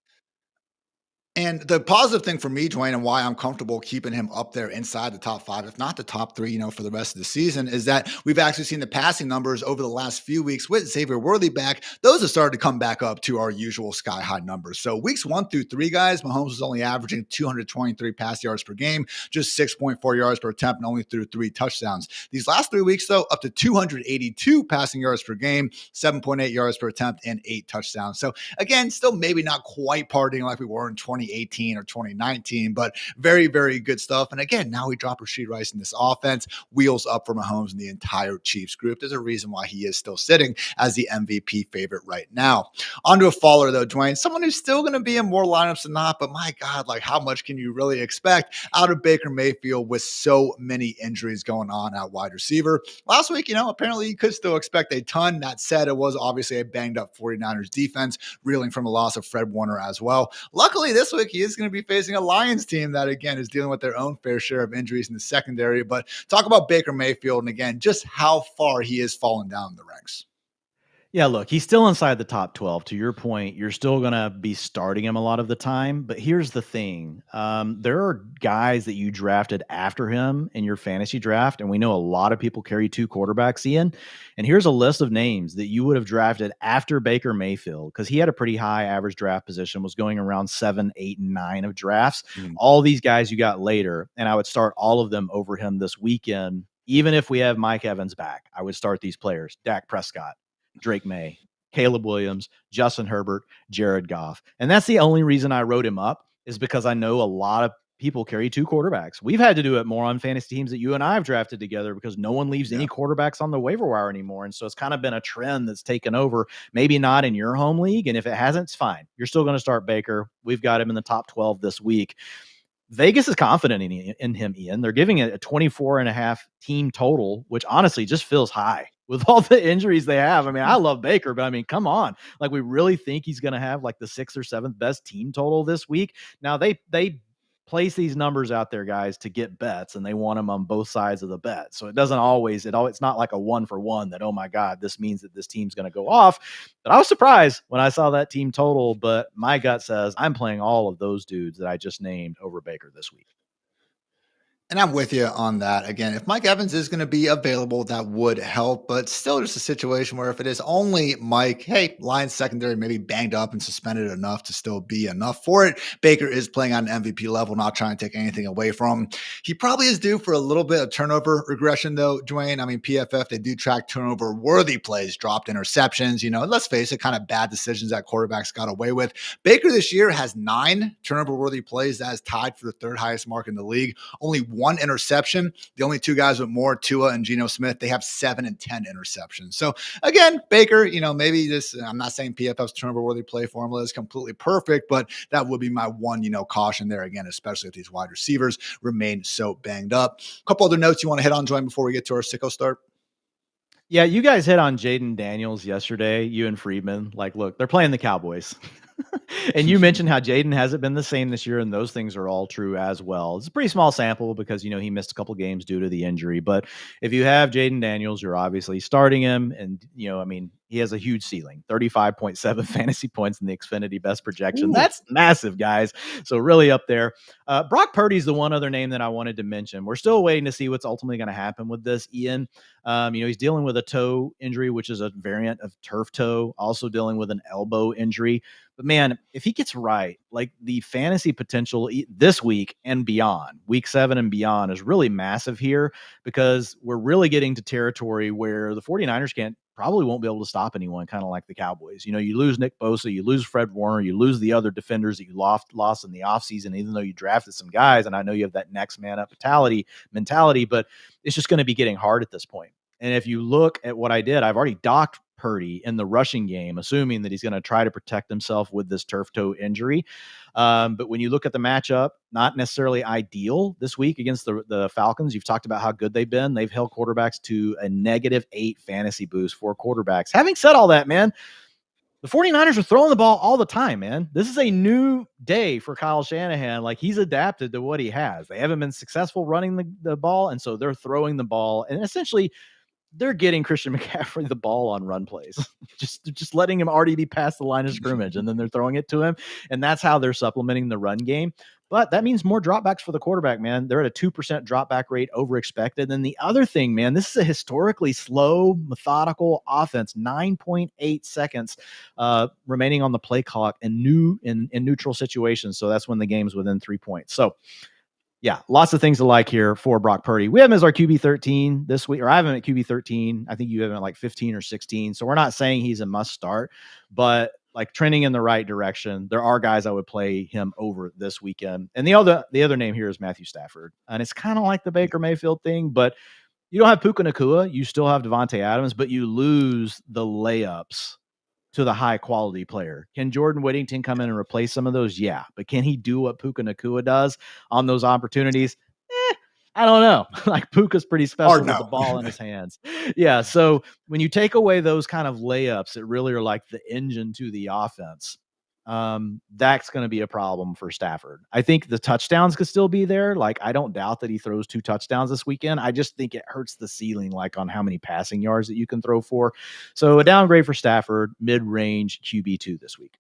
And the positive thing for me, Dwain, and why I'm comfortable keeping him up there inside the top 5, if not the top 3, for the rest of the season, is that we've actually seen the passing numbers over the last few weeks with Xavier Worthy back. Those have started to come back up to our usual sky high numbers. So weeks 1 through 3, guys, Mahomes was only averaging 223 pass yards per game, just 6.4 yards per attempt, and only threw 3 touchdowns. These last 3 weeks, though, up to 282 passing yards per game, 7.8 yards per attempt, and 8 touchdowns. So again, still maybe not quite partying like we were in 2018 or 2019, but very, very good stuff. And again, now we drop Rasheed Rice in this offense, wheels up for Mahomes and the entire Chiefs group. There's a reason why he is still sitting as the MVP favorite right now. On to a faller, though, Dwain, someone who's still going to be in more lineups than not, but my God, like how much can you really expect out of Baker Mayfield with so many injuries going on at wide receiver? Last week, apparently you could still expect a ton. That said, it was obviously a banged up 49ers defense, reeling from the loss of Fred Warner as well. Luckily, this week he is going to be facing a Lions team that, again, is dealing with their own fair share of injuries in the secondary. But talk about Baker Mayfield and, again, just how far he is falling down the ranks. Yeah, look, he's still inside the top 12. To your point, you're still going to be starting him a lot of the time. But here's the thing. There are guys that you drafted after him in your fantasy draft, and we know a lot of people carry 2 quarterbacks, Ian. And here's a list of names that you would have drafted after Baker Mayfield, because he had a pretty high average draft position, was going around 7, 8, and 9 of drafts. All these guys you got later, and I would start all of them over him this weekend. Even if we have Mike Evans back, I would start these players: Dak Prescott, Drake May, Caleb Williams, Justin Herbert, Jared Goff. And that's the only reason I wrote him up, is because I know a lot of people carry 2 quarterbacks. We've had to do it more on fantasy teams that you and I have drafted together because no one leaves any quarterbacks on the waiver wire anymore. And so it's kind of been a trend that's taken over, maybe not in your home league. And if it hasn't, it's fine. You're still going to start Baker. We've got him in the top 12 this week. Vegas is confident in him, Ian. They're giving it a 24.5 team total, which honestly just feels high with all the injuries they have. I mean, I love Baker, but I mean, come on. Like, we really think he's going to have like the 6th or 7th best team total this week. Now they place these numbers out there, guys, to get bets, and they want them on both sides of the bet. So it doesn't always, it's not like a 1-for-1 that, oh my God, this means that this team's going to go off. But I was surprised when I saw that team total, but my gut says I'm playing all of those dudes that I just named over Baker this week. And I'm with you on that. Again, if Mike Evans is going to be available, that would help, but still just a situation where if it is only Mike, hey, Lions secondary maybe banged up and suspended enough to still be enough for it. Baker is playing on an MVP level, not trying to take anything away from him. He probably is due for a little bit of turnover regression, though, Dwain. I mean, PFF, they do track turnover-worthy plays, dropped interceptions, let's face it, kind of bad decisions that quarterbacks got away with. Baker this year has 9 turnover-worthy plays. That is tied for the 3rd highest mark in the league. Only 1 interception. The only 2 guys with more, Tua and Geno Smith, they have 7 and 10 interceptions. So again, Baker, maybe this, I'm not saying PFF's turnover-worthy play formula is completely perfect, but that would be my one, caution there again, especially if these wide receivers remain so banged up. A couple other notes you want to hit on, Join, before we get to our sicko start? Yeah, you guys hit on Jaden Daniels yesterday, you and Friedman. Like, look, they're playing the Cowboys. And you mentioned how Jaden hasn't been the same this year, and those things are all true as well. It's a pretty small sample because, he missed a couple games due to the injury. But if you have Jaden Daniels, you're obviously starting him. And, he has a huge ceiling, 35.7 fantasy points in the Xfinity best projection. Ooh. That's massive, guys. So really up there. Brock Purdy's the one other name that I wanted to mention. We're still waiting to see what's ultimately going to happen with this, Ian. He's dealing with a toe injury, which is a variant of turf toe, also dealing with an elbow injury. But man, if he gets right, like the fantasy potential this week and beyond, week 7 and beyond, is really massive here, because we're really getting to territory where the 49ers can't probably won't be able to stop anyone, kind of like the Cowboys. You lose Nick Bosa, you lose Fred Warner, you lose the other defenders that you lost in the offseason, even though you drafted some guys. And I know you have that next man up mentality, but it's just going to be getting hard at this point. And if you look at what I did, I've already docked Purdy in the rushing game, assuming that he's going to try to protect himself with this turf toe injury. But when you look at the matchup, not necessarily ideal this week against the Falcons. You've talked about how good they've been. They've held quarterbacks to a -8 fantasy boost for quarterbacks. Having said all that, man, the 49ers are throwing the ball all the time, man. This is a new day for Kyle Shanahan. Like, he's adapted to what he has. They haven't been successful running the ball, and so they're throwing the ball. And essentially, they're getting Christian McCaffrey the ball on run plays, just letting him already be past the line of scrimmage, and then they're throwing it to him. And that's how they're supplementing the run game. But that means more dropbacks for the quarterback, man. They're at a 2% dropback rate over expected. And the other thing, man, this is a historically slow, methodical offense. 9.8 seconds remaining on the play clock in neutral situations. So that's when the game's within 3 points. So yeah, lots of things to like here for Brock Purdy. We have him as our QB 13 this week, or I have him at QB 13. I think you have him at like 15 or 16. So we're not saying he's a must start, but like trending in the right direction. There are guys I would play him over this weekend. And the other name here is Matthew Stafford. And it's kind of like the Baker Mayfield thing, but you don't have Puka Nacua. You still have Devontae Adams, but you lose the layups to the high quality player. Can Jordan Whittington come in and replace some of those? Yeah. But can he do what Puka Nacua does on those opportunities? I don't know. Like, Puka's pretty special with the ball in his hands. Yeah. So when you take away those kind of layups, it really are like the engine to the offense. That's going to be a problem for Stafford. I think the touchdowns could still be there. Like, I don't doubt that he throws 2 touchdowns this weekend. I just think it hurts the ceiling, like on how many passing yards that you can throw for. So a downgrade for Stafford, mid-range QB2 this week.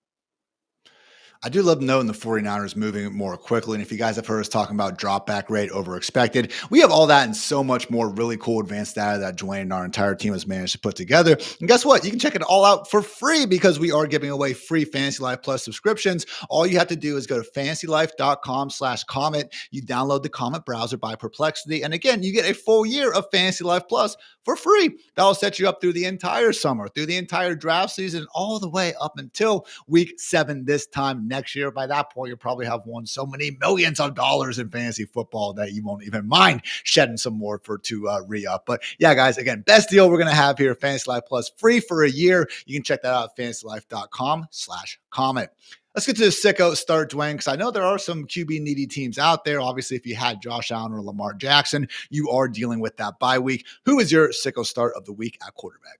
I do love knowing the 49ers moving more quickly. And if you guys have heard us talking about drop back rate over expected, we have all that and so much more really cool advanced data that Dwain and our entire team has managed to put together. And guess what? You can check it all out for free because we are giving away free Fantasy Life Plus subscriptions. All you have to do is go to fantasylife.com/Comet. You download the Comet browser by Perplexity. And again, you get a full year of Fantasy Life Plus for free. That'll set you up through the entire summer, through the entire draft season, all the way up until week 7 this time next year. By that point, you'll probably have won so many millions of dollars in fantasy football that you won't even mind shedding some more to re-up. But yeah, guys, again, best deal we're going to have here, Fantasy Life Plus, free for a year. You can check that out at fantasylife.com/Comet. Let's get to the sicko start, Dwain, because I know there are some QB needy teams out there. Obviously, if you had Josh Allen or Lamar Jackson, you are dealing with that bye week. Who is your sicko start of the week at quarterback?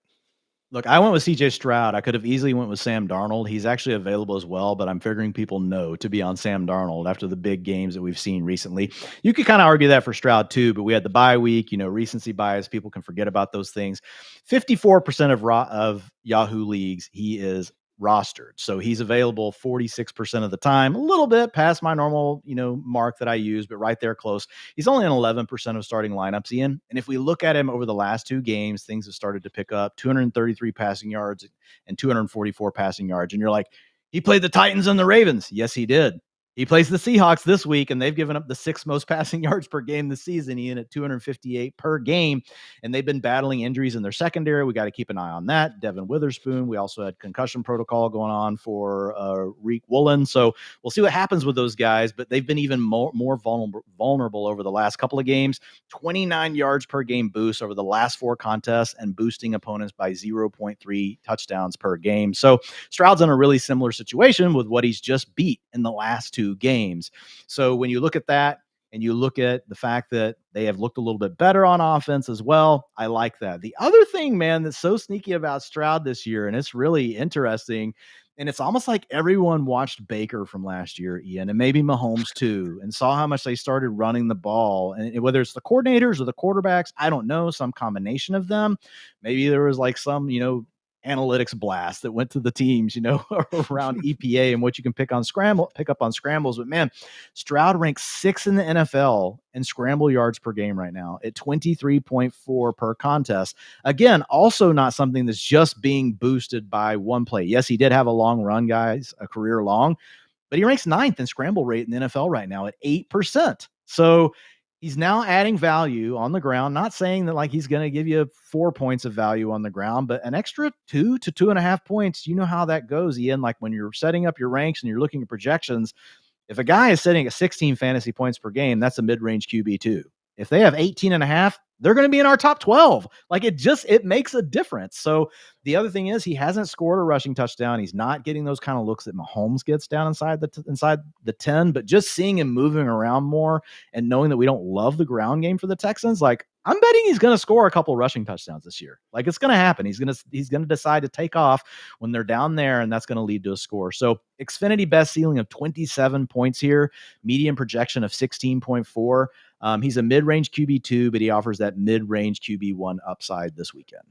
Look, I went with CJ Stroud. I could have easily went with Sam Darnold. He's actually available as well, but I'm figuring people know to be on Sam Darnold after the big games that we've seen recently. You could kind of argue that for Stroud too, but we had the bye week, recency bias. People can forget about those things. 54% of Yahoo leagues, he is rostered. So he's available 46% of the time, a little bit past my normal, mark that I use, but right there close. He's only in 11% of starting lineups, Ian. And if we look at him over the last 2 games, things have started to pick up. 233 passing yards and 244 passing yards. And you're like, he played the Titans and the Ravens. Yes, he did. He plays the Seahawks this week, and they've given up the 6th most passing yards per game this season, Ian, at 258 per game. And they've been battling injuries in their secondary. We got to keep an eye on that. Devin Witherspoon. We also had concussion protocol going on for Reek Woolen. So we'll see what happens with those guys, but they've been even more vulnerable over the last couple of games. 29 yards per game boost over the last 4 contests and boosting opponents by 0.3 touchdowns per game. So Stroud's in a really similar situation with what he's just beat in the last 2 games. So when you look at that and you look at the fact that they have looked a little bit better on offense as well, I like that. The other thing, man, that's so sneaky about Stroud this year, and it's really interesting, and it's almost like everyone watched Baker from last year, Ian, and maybe Mahomes too, and saw how much they started running the ball. And whether it's the coordinators or the quarterbacks, I don't know, some combination of them. Maybe there was like some, analytics blast that went to the teams, around EPA and what you can pick up on scrambles. But man, Stroud ranks 6th in the NFL in scramble yards per game right now at 23.4 per contest. Again, also not something that's just being boosted by one play. Yes, he did have a long run, guys, a career long, but he ranks 9th in scramble rate in the NFL right now at 8%. So He's now adding value on the ground, not saying that like he's going to give you 4 points of value on the ground, but an extra 2 to 2.5 points. You know how that goes, Ian. Like when you're setting up your ranks and you're looking at projections, if a guy is sitting at 16 fantasy points per game, that's a mid-range QB too. If they have 18.5, they're going to be in our top 12. Like it makes a difference. So the other thing is he hasn't scored a rushing touchdown. He's not getting those kind of looks that Mahomes gets down inside the 10, but just seeing him moving around more and knowing that we don't love the ground game for the Texans, like I'm betting he's going to score a couple rushing touchdowns this year. Like it's going to happen. He's going to decide to take off when they're down there, and that's going to lead to a score. So Xfinity best ceiling of 27 points here, median projection of 16.4. He's a mid-range QB2, but he offers that mid-range QB1 upside this weekend.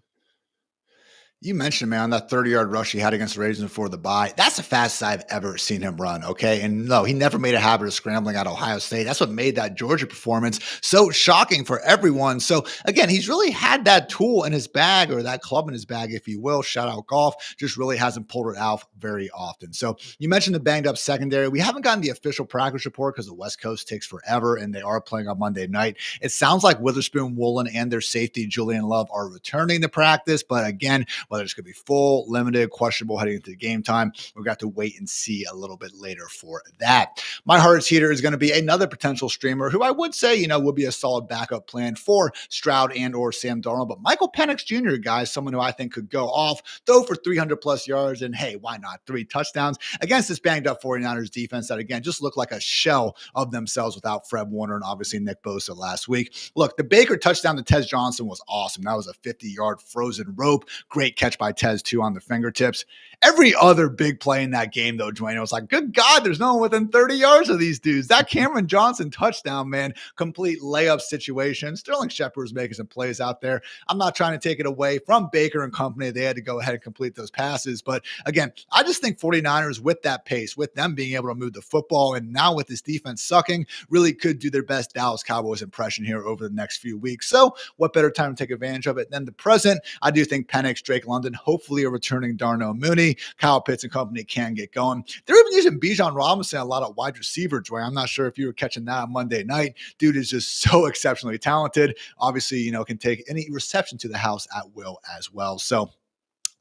You mentioned, man, that 30-yard rush he had against the Ravens before the bye. That's the fastest I've ever seen him run, okay? And no, he never made a habit of scrambling at Ohio State. That's what made that Georgia performance so shocking for everyone. So, again, he's really had that tool in his bag, or that club in his bag, if you will. Shout out golf. Just really hasn't pulled it out very often. So, you mentioned the banged-up secondary. We haven't gotten the official practice report because the West Coast takes forever, and they are playing on Monday night. It sounds like Witherspoon, Woolen, and their safety, Julian Love, are returning to practice. But, again, whether it's going to be full, limited, questionable heading into the game time, we've got to wait and see a little bit later for that. My hardest heater is going to be another potential streamer who I would say, would be a solid backup plan for Stroud and or Sam Darnold. But Michael Penix Jr., guys, someone who I think could go off, throw for 300 plus yards, and hey, why not 3 touchdowns against this banged up 49ers defense that, again, just looked like a shell of themselves without Fred Warner and obviously Nick Bosa last week. Look, the Baker touchdown to Tez Johnson was awesome. That was a 50-yard frozen rope. Great catch by Tez, too, on the fingertips. Every other big play in that game, though, Dwayne, was like, good God, there's no one within 30 yards of these dudes. That Cameron Johnson touchdown, man, complete layup situation. Sterling Shepard was making some plays out there. I'm not trying to take it away from Baker and company. They had to go ahead and complete those passes. But again, I just think 49ers with that pace, with them being able to move the football, and now with this defense sucking, really could do their best Dallas Cowboys impression here over the next few weeks. So what better time to take advantage of it than the present? I do think Penix, Drake London, hopefully a returning Darnell Mooney, Kyle Pitts and company can get going. They're even using Bijan Robinson a lot of wide receiver, Joy. I'm not sure if you were catching that on Monday night. Dude is just so exceptionally talented. Obviously, can take any reception to the house at will as well. So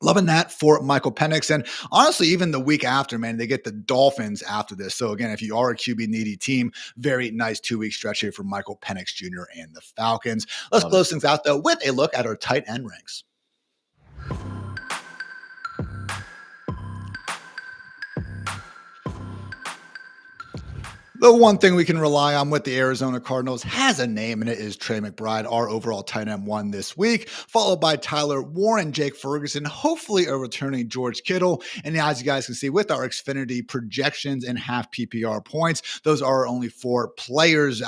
loving that for Michael Penix. And honestly, even the week after, man, they get the Dolphins after this. So again, if you are a QB needy team, very nice 2-week stretch here for Michael Penix Jr. and the Falcons. Let's close things out, though, with a look at our tight end ranks. The one thing we can rely on with the Arizona Cardinals has a name, and it is Trey McBride, our overall tight end 1 this week, followed by Tyler Warren, Jake Ferguson, hopefully a returning George Kittle. And as you guys can see with our Xfinity projections and half PPR points, those are only 4 players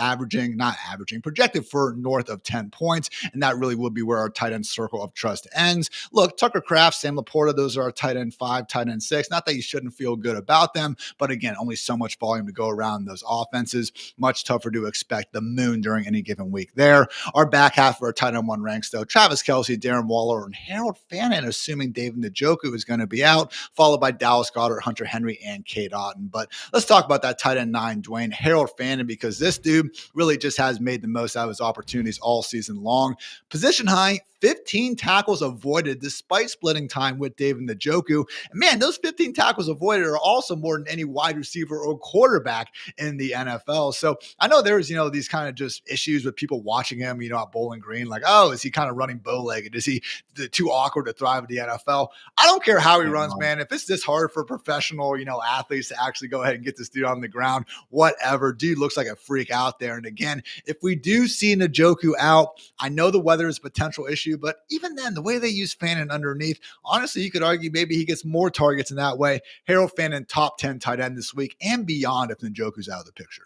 projected for north of 10 points. And that really would be where our tight end circle of trust ends. Look, Tucker Kraft, Sam Laporta, those are our tight end 5, tight end 6. Not that you shouldn't feel good about them, but again, only so much volume to go around those offenses. Much tougher to expect the moon during any given week there. Our back half of our tight end 1 ranks, though, Travis Kelce, Darren Waller, and Harold Fannin, assuming David Njoku is going to be out, followed by Dallas Goedert, Hunter Henry, and Cade Otton. But let's talk about that tight end 9, Dwayne, Harold Fannin, because this dude really just has made the most out of his opportunities all season long. Position high, 15 tackles avoided despite splitting time with David Njoku. And man, those 15 tackles avoided are also more than any wide receiver or quarterback in the NFL. So I know there's, these kind of just issues with people watching him, at Bowling Green, like, oh, is he kind of running bow-legged? Is he too awkward to thrive in the NFL? I don't care how he runs, man. If it's this hard for professional, athletes to actually go ahead and get this dude on the ground, whatever. Dude looks like a freak out there. And again, if we do see Njoku out, I know the weather is a potential issue, but even then, the way they use Fannin underneath, honestly, you could argue maybe he gets more targets in that way. Harold Fannin, top 10 tight end this week and beyond if Njoku's out of the picture.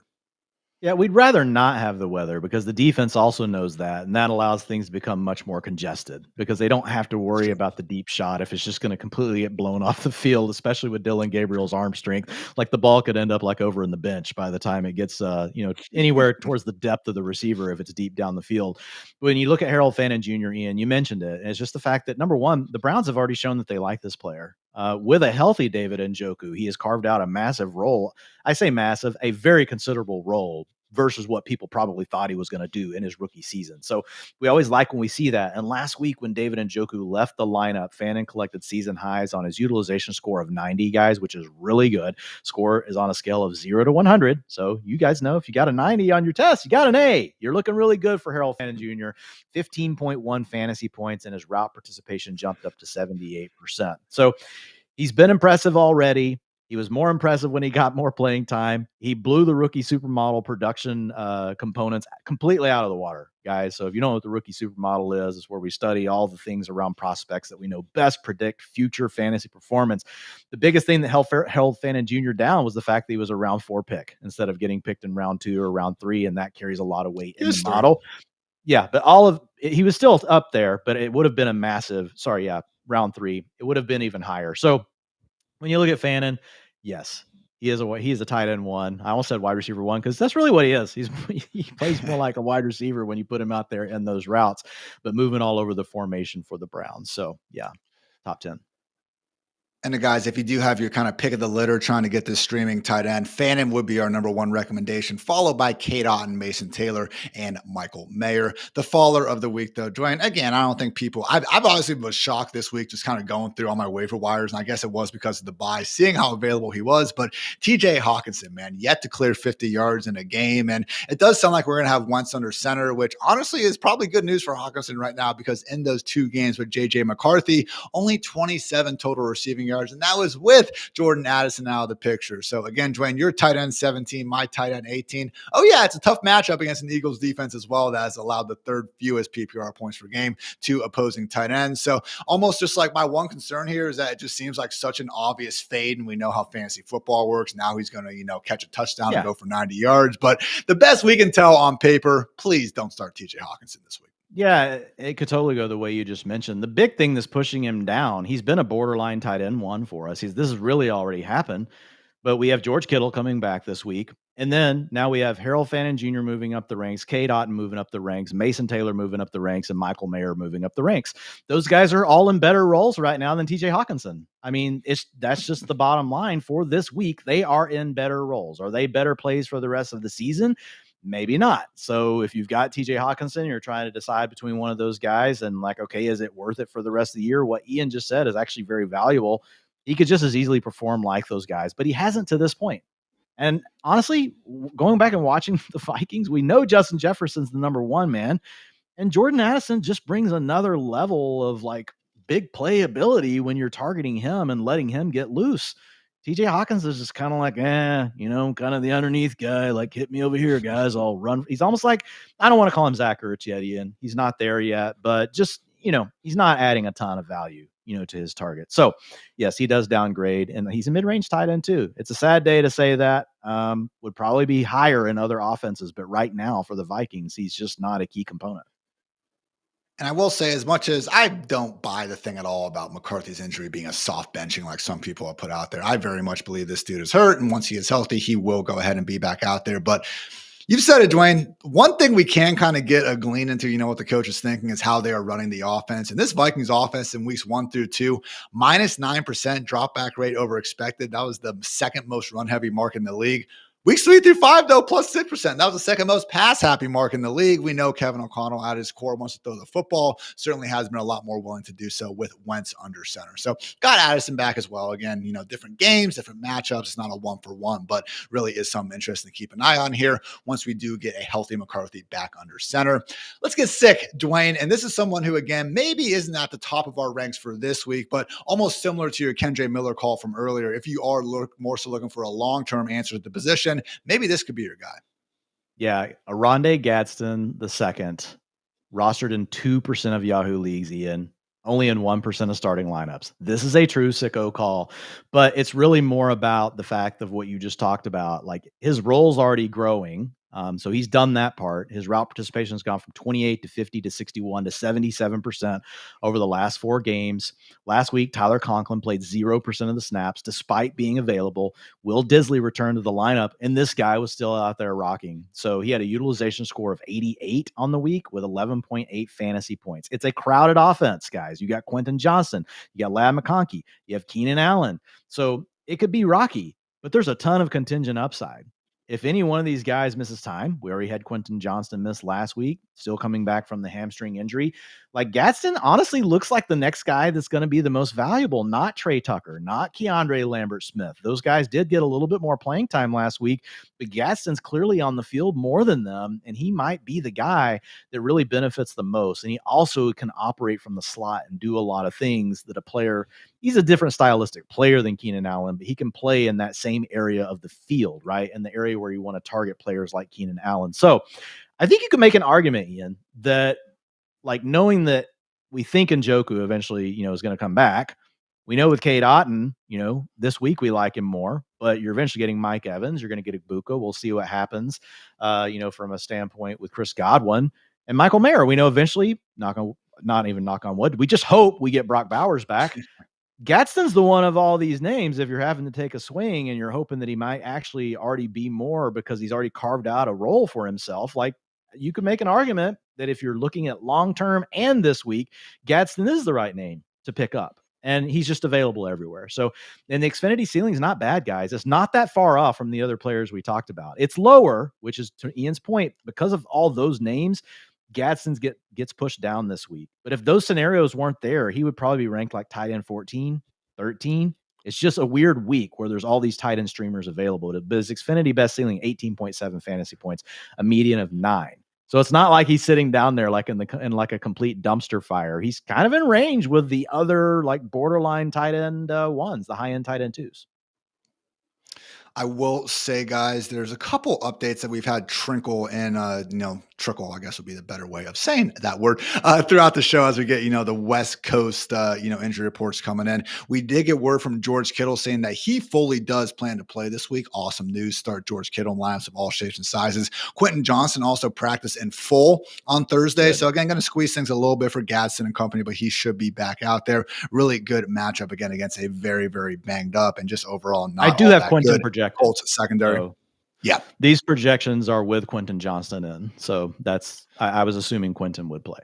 Yeah, we'd rather not have the weather because the defense also knows that, and that allows things to become much more congested because they don't have to worry about the deep shot if it's just going to completely get blown off the field, especially with Dylan Gabriel's arm strength. Like the ball could end up like over in the bench by the time it gets anywhere towards the depth of the receiver if it's deep down the field. When you look at Harold Fannin Jr., Ian, you mentioned it, and it's just the fact that, number one, the Browns have already shown that they like this player. With a healthy David Njoku, he has carved out a massive role. I say massive, a very considerable role versus what people probably thought he was going to do in his rookie season. So we always like when we see that. And last week when David Njoku left the lineup, Fannin collected season highs on his utilization score of 90, guys, which is really good. Score is on a scale of 0 to 100. So you guys know if you got a 90 on your test, you got an A. You're looking really good for Harold Fannin Jr. 15.1 fantasy points, and his route participation jumped up to 78%. So he's been impressive already. He was more impressive when he got more playing time. He blew the rookie supermodel production components completely out of the water, guys. So if you don't know what the rookie supermodel is, it's where we study all the things around prospects that we know best predict future fantasy performance. The biggest thing that held Fannin Jr. down was the fact that he was a round 4 pick instead of getting picked in round 2 or round 3, and that carries a lot of weight in the model. Yeah, but he was still up there, but it would have been a massive, round 3. It would have been even higher. So when you look at Fannin, yes, he is a tight end 1. I almost said wide receiver 1 because that's really what he is. He plays more like a wide receiver when you put him out there in those routes, but moving all over the formation for the Browns. So yeah, top 10. And the guys, if you do have your kind of pick of the litter trying to get this streaming tight end, Fannin would be our number 1 recommendation, followed by Cade Otton, Mason Taylor, and Michael Mayer. The faller of the week, though, Dwayne, again, I don't think people, I've honestly was shocked this week just kind of going through all my waiver wires, and I guess it was because of the bye, seeing how available he was, but TJ Hawkinson, man, yet to clear 50 yards in a game, and it does sound like we're going to have Wentz under center, which honestly is probably good news for Hawkinson right now, because in those 2 games with J.J. McCarthy, only 27 total receiving yards, and that was with Jordan Addison out of the picture. So again, Dwayne, your tight end 17, my tight end 18. Oh yeah, it's a tough matchup against an Eagles defense as well that has allowed the 3rd fewest PPR points per game to opposing tight ends. So almost just like my one concern here is that it just seems like such an obvious fade, and we know how fantasy football works. Now he's going to, catch a touchdown and go for 90 yards. But the best we can tell on paper, please don't start TJ Hawkinson this week. Yeah, it could totally go the way you just mentioned. The big thing that's pushing him down, he's been a borderline tight end 1 for us. This has really already happened, but we have George Kittle coming back this week. And then now we have Harold Fannin Jr. moving up the ranks, Cade Otton moving up the ranks, Mason Taylor moving up the ranks, and Michael Mayer moving up the ranks. Those guys are all in better roles right now than TJ Hawkinson. I mean, that's just the bottom line for this week. They are in better roles. Are they better plays for the rest of the season? Maybe not. So if you've got TJ Hawkinson, you're trying to decide between one of those guys and okay, is it worth it for the rest of the year? What Ian just said is actually very valuable. He could just as easily perform like those guys, but he hasn't to this point. And honestly, going back and watching the Vikings, we know Justin Jefferson's the number 1 man, and Jordan Addison just brings another level of big playability when you're targeting him and letting him get loose. TJ Hawkins is just kind of kind of the underneath guy, hit me over here, guys. I'll run. He's almost I don't want to call him Zach Ertz yet, Ian. He's not there yet, but just, he's not adding a ton of value, to his target. So yes, he does downgrade, and he's a mid-range tight end too. It's a sad day to say that. Would probably be higher in other offenses, but right now for the Vikings, he's just not a key component. And I will say, as much as I don't buy the thing at all about McCarthy's injury being a soft benching like some people have put out there, I very much believe this dude is hurt. And once he is healthy, he will go ahead and be back out there. But you've said it, Dwayne. One thing we can kind of get a glean into, what the coach is thinking is how they are running the offense. And this Vikings offense in weeks 1 through 2, -9% drop back rate over expected. That was the 2nd most run heavy mark in the league. Weeks 3 through 5, though, +6%. That was the 2nd most pass-happy mark in the league. We know Kevin O'Connell at his core wants to throw the football. Certainly has been a lot more willing to do so with Wentz under center. So got Addison back as well. Again, different games, different matchups. It's not a 1-for-1, but really is something interesting to keep an eye on here once we do get a healthy McCarthy back under center. Let's get sick, Dwayne. And this is someone who, again, maybe isn't at the top of our ranks for this week, but almost similar to your Kendra Miller call from earlier. If you are more so looking for a long-term answer at the position, maybe this could be your guy. Yeah, Rondé Gadsden II, rostered in 2% of Yahoo leagues, Ian, only in 1% of starting lineups. This is a true sicko call, but it's really more about the fact of what you just talked about. His role's already growing. So he's done that part. His route participation has gone from 28 to 50 to 61 to 77% over the last 4 games. Last week, Tyler Conklin played 0% of the snaps despite being available. Will Disley returned to the lineup, and this guy was still out there rocking. So he had a utilization score of 88 on the week with 11.8 fantasy points. It's a crowded offense, guys. You got Quentin Johnson, you got Ladd McConkey, you have Keenan Allen. So it could be rocky, but there's a ton of contingent upside. if any one of these guys misses time, we already had Quentin Johnston miss last week, still coming back from the hamstring injury. Like Gadsden honestly looks like the next guy that's going to be the most valuable, not Trey Tucker, not Keandre Lambert-Smith. Those guys did get a little bit more playing time last week, but Gadsden's clearly on the field more than them, and he might be the guy that really benefits the most. And he also can operate from the slot and do a lot of things that a player, he's a different stylistic player than Keenan Allen, but he can play in that same area of the field, right? In the area where you want to target players like Keenan Allen. So I think you could make an argument, Ian, that like knowing that we think Njoku eventually, is going to come back. We know with Cade Otton, this week we like him more, but you're eventually getting Mike Evans. You're going to get Ibuka. We'll see what happens, from a standpoint with Chris Godwin and Michael Mayer. We know eventually, not even knock on wood, we just hope we get Brock Bowers back. Gadsden's the one of all these names, if you're having to take a swing and you're hoping that he might actually already be more because he's already carved out a role for himself. Like you could make an argument that if you're looking at long-term and this week, Gadsden is the right name to pick up. And he's just available everywhere. So, and the Xfinity ceiling is not bad, guys. It's not that far off from the other players we talked about. It's lower, which is to Ian's point, because of all those names, Gadsden's gets pushed down this week. But if those scenarios weren't there, he would probably be ranked like tight end 14, 13. It's just a weird week where there's all these tight end streamers available. But his Xfinity best ceiling, 18.7 fantasy points, a median of 9. So it's not like he's sitting down there like in like a complete dumpster fire. He's kind of in range with the other like borderline tight end ones, the high end tight end 2s. I will say, guys, there's a couple updates that we've had trickle and, trickle, I guess would be the better way of saying that word, throughout the show as we get, the West Coast, injury reports coming in. We did get word from George Kittle saying that he fully does plan to play this week. Awesome news. Start George Kittle in lineups of all shapes and sizes. Quentin Johnston also practiced in full on Thursday. Good. So again, going to squeeze things a little bit for Gadsden and company, but he should be back out there. Really good matchup again against a very, very banged up and just overall not. I do have Quentin projected. Colts secondary. So, yeah. These projections are with Quentin Johnston in. So that's, I was assuming Quentin would play.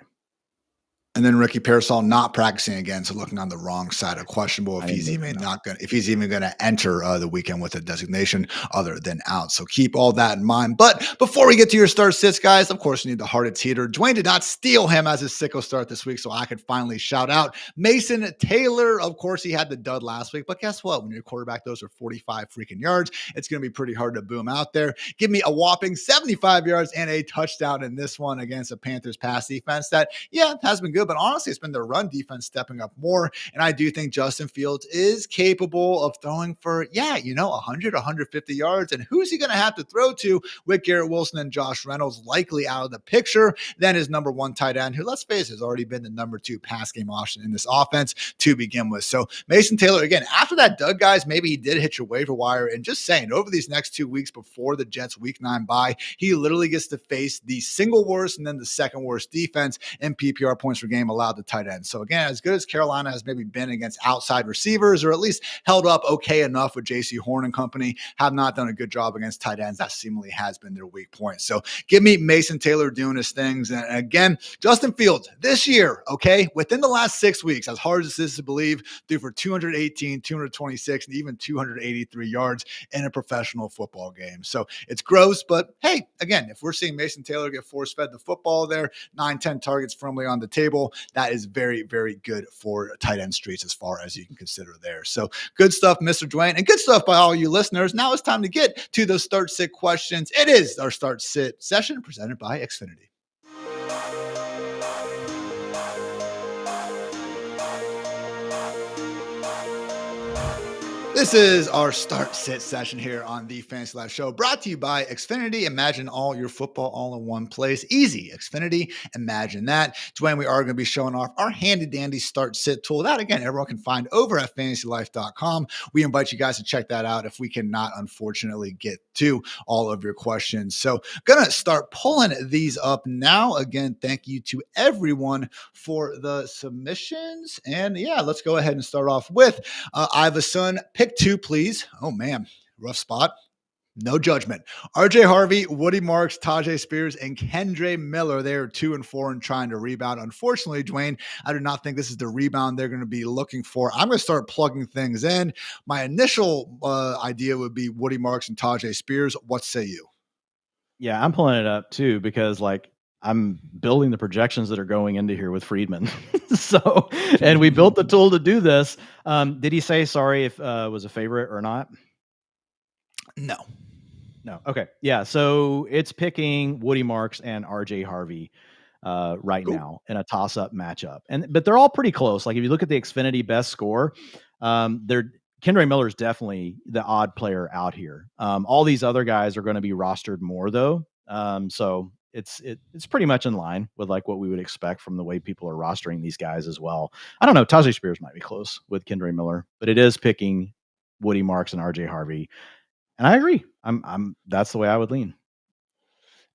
And then Ricky Pearsall not practicing again, so looking on the wrong side of questionable if he's even going to enter the weekend with a designation other than out. So keep all that in mind. But before we get to your start sits, guys, of course, you need the Hartitz heater. Dwain did not steal him as his sicko start this week, so I could finally shout out Mason Taylor. Of course, he had the dud last week, but guess what? When your quarterback those are 45 freaking yards, it's going to be pretty hard to boom out there. Give me a whopping 75 yards and a touchdown in this one against a Panthers pass defense that, has been good. But honestly, it's been their run defense stepping up more. And I do think Justin Fields is capable of throwing for, 100, 150 yards. And who's he going to have to throw to with Garrett Wilson and Josh Reynolds likely out of the picture? Then his number one tight end, who, let's face it, has already been the number 2 pass game option in this offense to begin with. So Mason Taylor, again, after that dud, guys, maybe he did hit your waiver wire. And just saying, over these next 2 weeks before the Jets week 9 bye, he literally gets to face the single worst and then the second worst defense in PPR points per game allowed to tight end. So again, as good as Carolina has maybe been against outside receivers, or at least held up okay enough with JC Horn and company, have not done a good job against tight ends. That seemingly has been their weak point. So give me Mason Taylor doing his things. And again, Justin Fields this year, within the last 6 weeks, as hard as this is to believe, threw for 218, 226, and even 283 yards in a professional football game. So it's gross, but hey, again, if we're seeing Mason Taylor get force-fed the football there, 9, 10 targets firmly on the table, that is very, very good for tight end streets as far as you can consider there. So good stuff, Mr. Dwain, and good stuff by all you listeners. Now it's time to get to those start sit questions. It is our start sit session presented by Xfinity. This is our start sit session here on the Fantasy Life Show, brought to you by Xfinity. Imagine all your football all in one place. Easy. Xfinity. Imagine that. Dwain, we are going to be showing off our handy dandy start sit tool. That, again, everyone can find over at fantasylife.com. We invite you guys to check that out if we cannot, unfortunately, get to all of your questions. So going to start pulling these up now. Again, thank you to everyone for the submissions. And let's go ahead and start off with Ivason. Pick 2, please. Oh, man. Rough spot. No judgment. RJ Harvey, Woody Marks, Tajay Spears, and Kendre Miller. They are 2-4 and trying to rebound. Unfortunately, Dwayne, I do not think this is the rebound they're going to be looking for. I'm going to start plugging things in. My initial idea would be Woody Marks and Tajay Spears. What say you? Yeah, I'm pulling it up too because like I'm building the projections that are going into here with Friedman. So, and we built the tool to do this. Did he say sorry if was a favorite or not? No. No. Okay. Yeah. So it's picking Woody Marks and RJ Harvey right now in a toss-up matchup, but they're all pretty close. Like if you look at the Xfinity best score, Kendre Miller is definitely the odd player out here. All these other guys are going to be rostered more though, so it's pretty much in line with like what we would expect from the way people are rostering these guys as well. I don't know. Tajay Spears might be close with Kendre Miller, but it is picking Woody Marks and RJ Harvey. And I agree. That's the way I would lean.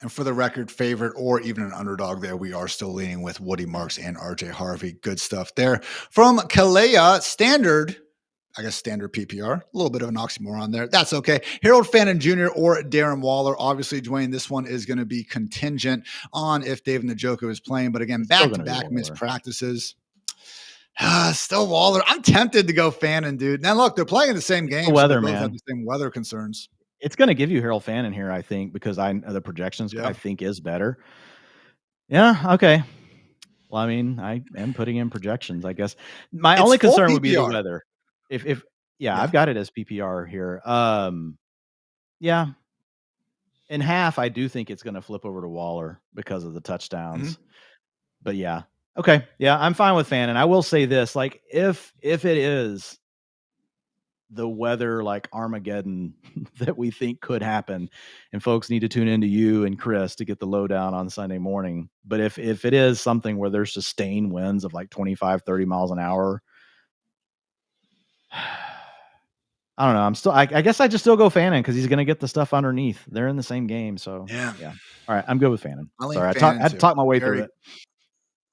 And for the record, favorite or even an underdog there, we are still leaning with Woody Marks and RJ Harvey. Good stuff there. From Kalea, standard PPR. A little bit of an oxymoron there. That's okay. Harold Fannin Jr. or Darren Waller. Obviously, Dwayne, this one is going to be contingent on if David Njoku is playing. But again, back-to-back missed practices. Still Waller. I'm tempted to go Fannin, dude. Now, look, they're playing in the same game. The weather, so they both man. have the same weather concerns. It's going to give you Harold Fannin here, I think, because the projections I think is better. Yeah. Okay. Well, I mean, I am putting in projections, I guess. My only concern would be the weather. If I've got it as PPR here. Yeah. In half, I do think it's going to flip over to Waller because of the touchdowns. Mm-hmm. But yeah. Okay. Yeah, I'm fine with Fannin. I will say this, like if it is the weather like Armageddon that we think could happen, and folks need to tune into you and Chris to get the lowdown on Sunday morning. But if it is something where there's sustained winds of like 25, 30 miles an hour, I don't know. I guess I just still go Fannin because he's going to get the stuff underneath. They're in the same game. So yeah. All right. I'm good with Fannin. Sorry. I had to talk my way through it.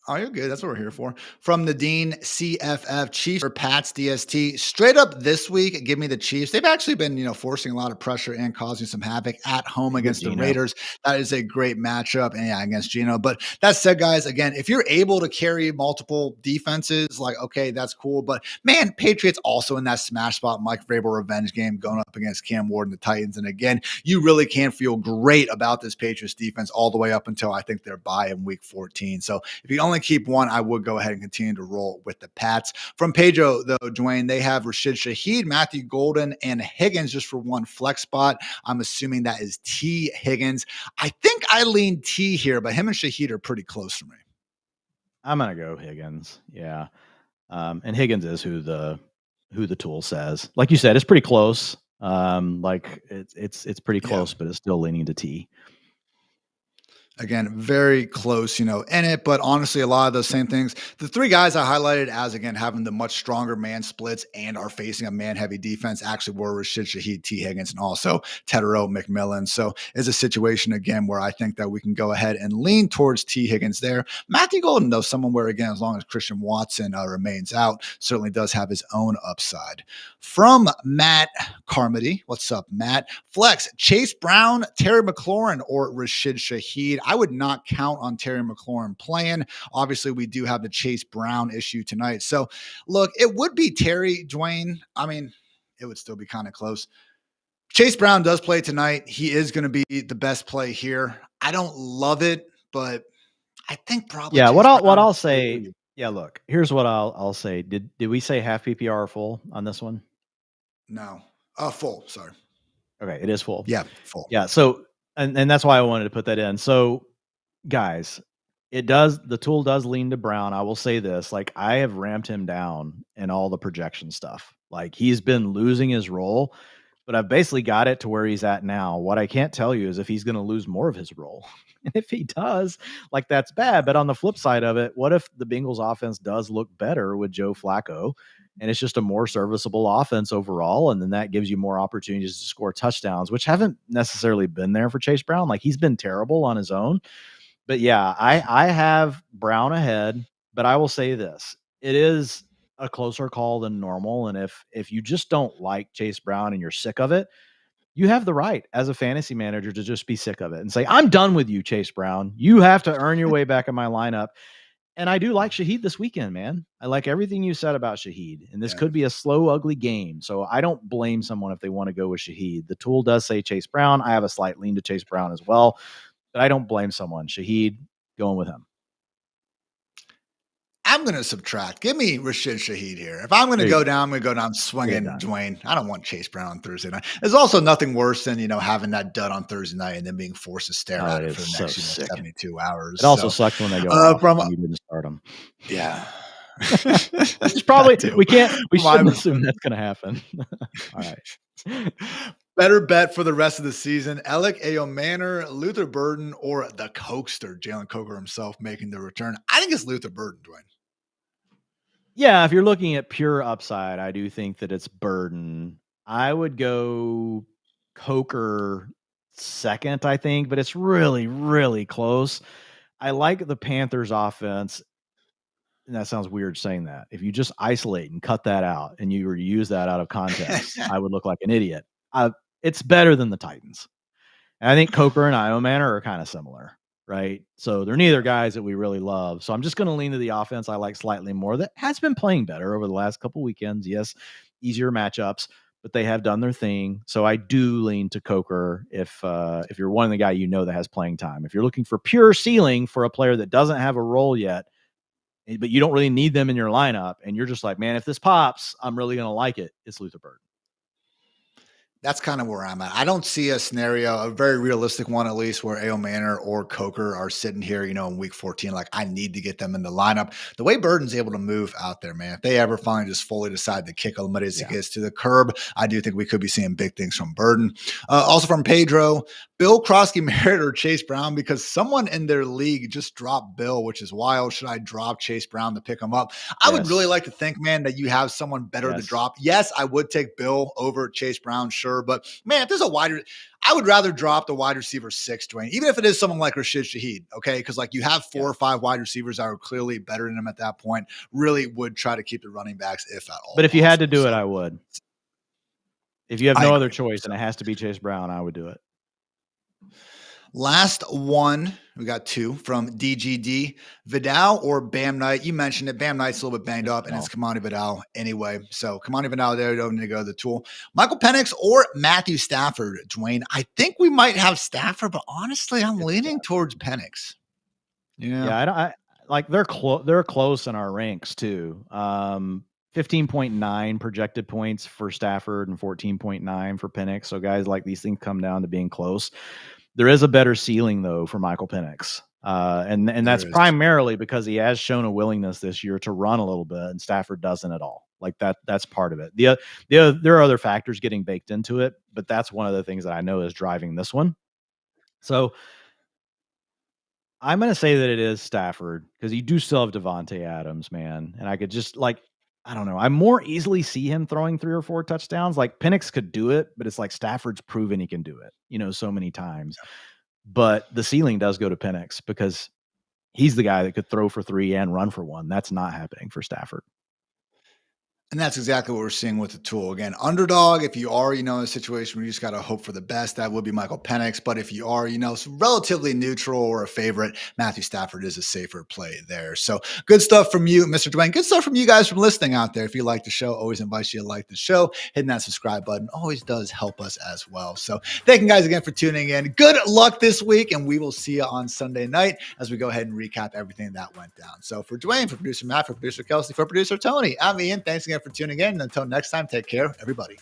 Oh, you're good. That's what we're here for. From Nadine CFF, Chiefs or Pats DST. Straight up this week, give me the Chiefs. They've actually been, forcing a lot of pressure and causing some havoc at home against the Raiders. That is a great matchup, and against Geno. But that said, guys, again, if you're able to carry multiple defenses, like, okay, that's cool. But man, Patriots also in that smash spot, Mike Vrabel revenge game going up against Cam Ward and the Titans. And again, you really can feel great about this Patriots defense all the way up until I think they're bye in week 14. So if you only keep one, I would go ahead and continue to roll with the Pats. From Pedro, though, Dwayne, they have Rashid Shaheed, Matthew Golden, and Higgins just for one flex spot. I'm assuming that is T. Higgins. I think I lean T here, but him and Shaheed are pretty close for me. I'm going to go Higgins. Yeah. And Higgins is who the tool says. Like you said, it's pretty close. Like it's pretty close, but it's still leaning to T. Again, very close, in it, but honestly, a lot of those same things. The three guys I highlighted as, again, having the much stronger man splits and are facing a man-heavy defense actually were Rashid Shaheed, T. Higgins, and also Tedero McMillan. So it's a situation, again, where I think that we can go ahead and lean towards T. Higgins there. Matthew Golden, though, someone where, again, as long as Christian Watson remains out, certainly does have his own upside. From Matt Carmody, what's up, Matt? Flex, Chase Brown, Terry McLaurin, or Rashid Shaheed. I would not count on Terry McLaurin playing. Obviously, we do have the Chase Brown issue tonight. So, look, it would be Terry, Dwayne. I mean, it would still be kind of close. Chase Brown does play tonight. He is going to be the best play here. I don't love it, but I think probably. Yeah, what I'll say. Yeah, look, here's what I'll say. Did we say half PPR or full on this one? No, full. Sorry. Okay, it is full. Yeah, full. Yeah, so. And that's why I wanted to put that in. So, guys, the tool does lean to Brown. I will say this, like I have ramped him down in all the projection stuff. Like he's been losing his role, but I've basically got it to where he's at now. What I can't tell you is if he's going to lose more of his role. And if he does, like that's bad. But on the flip side of it, what if the Bengals offense does look better with Joe Flacco? And it's just a more serviceable offense overall. And then that gives you more opportunities to score touchdowns, which haven't necessarily been there for Chase Brown. Like he's been terrible on his own. But yeah, I have Brown ahead, but I will say this. It is a closer call than normal. And if you just don't like Chase Brown and you're sick of it, you have the right as a fantasy manager to just be sick of it and say, I'm done with you, Chase Brown. You have to earn your way back in my lineup. And I do like Shaheed this weekend, man. I like everything you said about Shaheed. And this could be a slow, ugly game. So I don't blame someone if they want to go with Shaheed. The tool does say Chase Brown. I have a slight lean to Chase Brown as well. But I don't blame someone. Shaheed, going with him. I'm going to subtract. Give me Rasheed Shaheed here. If I'm going to go down, I'm going to go down swinging Dwain. I don't want Chase Brown on Thursday night. There's also nothing worse than, having that dud on Thursday night and then being forced to stare at it for the next 72 hours. It also sucks when they go off and you didn't start them. Yeah. It's probably, we shouldn't assume that's going to happen. All right. Better bet for the rest of the season: Alec Manor, Luther Burden, or the Cokester, Jalen Coker himself, making the return. I think it's Luther Burden, Dwayne. Yeah, if you're looking at pure upside, I do think that it's Burden. I would go Coker second, I think, but it's really, really close. I like the Panthers offense. And that sounds weird saying that. If you just isolate and cut that out and you were to use that out of context, I would look like an idiot. It's better than the Titans. And I think Coker and Manor are kind of similar, right? So they're neither guys that we really love. So I'm just going to lean to the offense I like slightly more. That has been playing better over the last couple weekends. Yes, easier matchups, but they have done their thing. So I do lean to Coker if you're one of the guy that has playing time. If you're looking for pure ceiling for a player that doesn't have a role yet, but you don't really need them in your lineup, and you're just like, man, if this pops, I'm really going to like it, it's Luther Burden. That's kind of where I'm at. I don't see a scenario, a very realistic one at least, where Manor or Coker are sitting here, in week 14. Like, I need to get them in the lineup. The way Burden's able to move out there, man, if they ever finally just fully decide to kick gets to the curb, I do think we could be seeing big things from Burden. Also from Pedro, Bill Krosky Merritt or Chase Brown, because someone in their league just dropped Bill, which is wild. Should I drop Chase Brown to pick him up? I would really like to think, man, that you have someone better to drop. Yes, I would take Bill over Chase Brown, sure. But, man, if there's I would rather drop the wide receiver 6, Dwayne, even if it is someone like Rasheed Shaheed, okay? Because, you have 4 or 5 wide receivers that are clearly better than him at that point. Really would try to keep the running backs, if at all. But if you had to do it, I would. If you have no other choice and it has to be Chase Brown, I would do it. Last one, we got 2 from DGD. Vidal or Bam Knight? You mentioned it. Bam Knight's a little bit banged up, and it's Kamani Vidal anyway. So Kamani Vidal there, don't need to go to the tool. Michael Penix or Matthew Stafford, Dwayne? I think we might have Stafford, but honestly, I'm leaning towards Penix. Yeah, they're close in our ranks too. 15.9 projected points for Stafford and 14.9 for Penix. So guys, these things come down to being close. There is a better ceiling though for Michael Penix. And that's primarily because he has shown a willingness this year to run a little bit, and Stafford doesn't at all. That's part of it. There are other factors getting baked into it, but that's one of the things that I know is driving this one. So I'm going to say that it is Stafford because you do still have Devontae Adams, man. And I could just I don't know. I more easily see him throwing 3 or 4 touchdowns. Penix could do it, but it's Stafford's proven he can do it, so many times. But the ceiling does go to Penix because he's the guy that could throw for 3 and run for 1. That's not happening for Stafford. And that's exactly what we're seeing with the tool. Again, underdog, if you are, in a situation where you just got to hope for the best, that would be Michael Penix. But if you are, relatively neutral or a favorite, Matthew Stafford is a safer play there. So good stuff from you, Mr. Dwayne. Good stuff from you guys from listening out there. If you like the show, always invite you to like the show. Hitting that subscribe button always does help us as well. So thank you guys again for tuning in. Good luck this week, and we will see you on Sunday night as we go ahead and recap everything that went down. So for Dwayne, for producer Matt, for producer Kelsey, for producer Tony, I'm Ian. Thanks again for tuning in. Until next time, take care, everybody.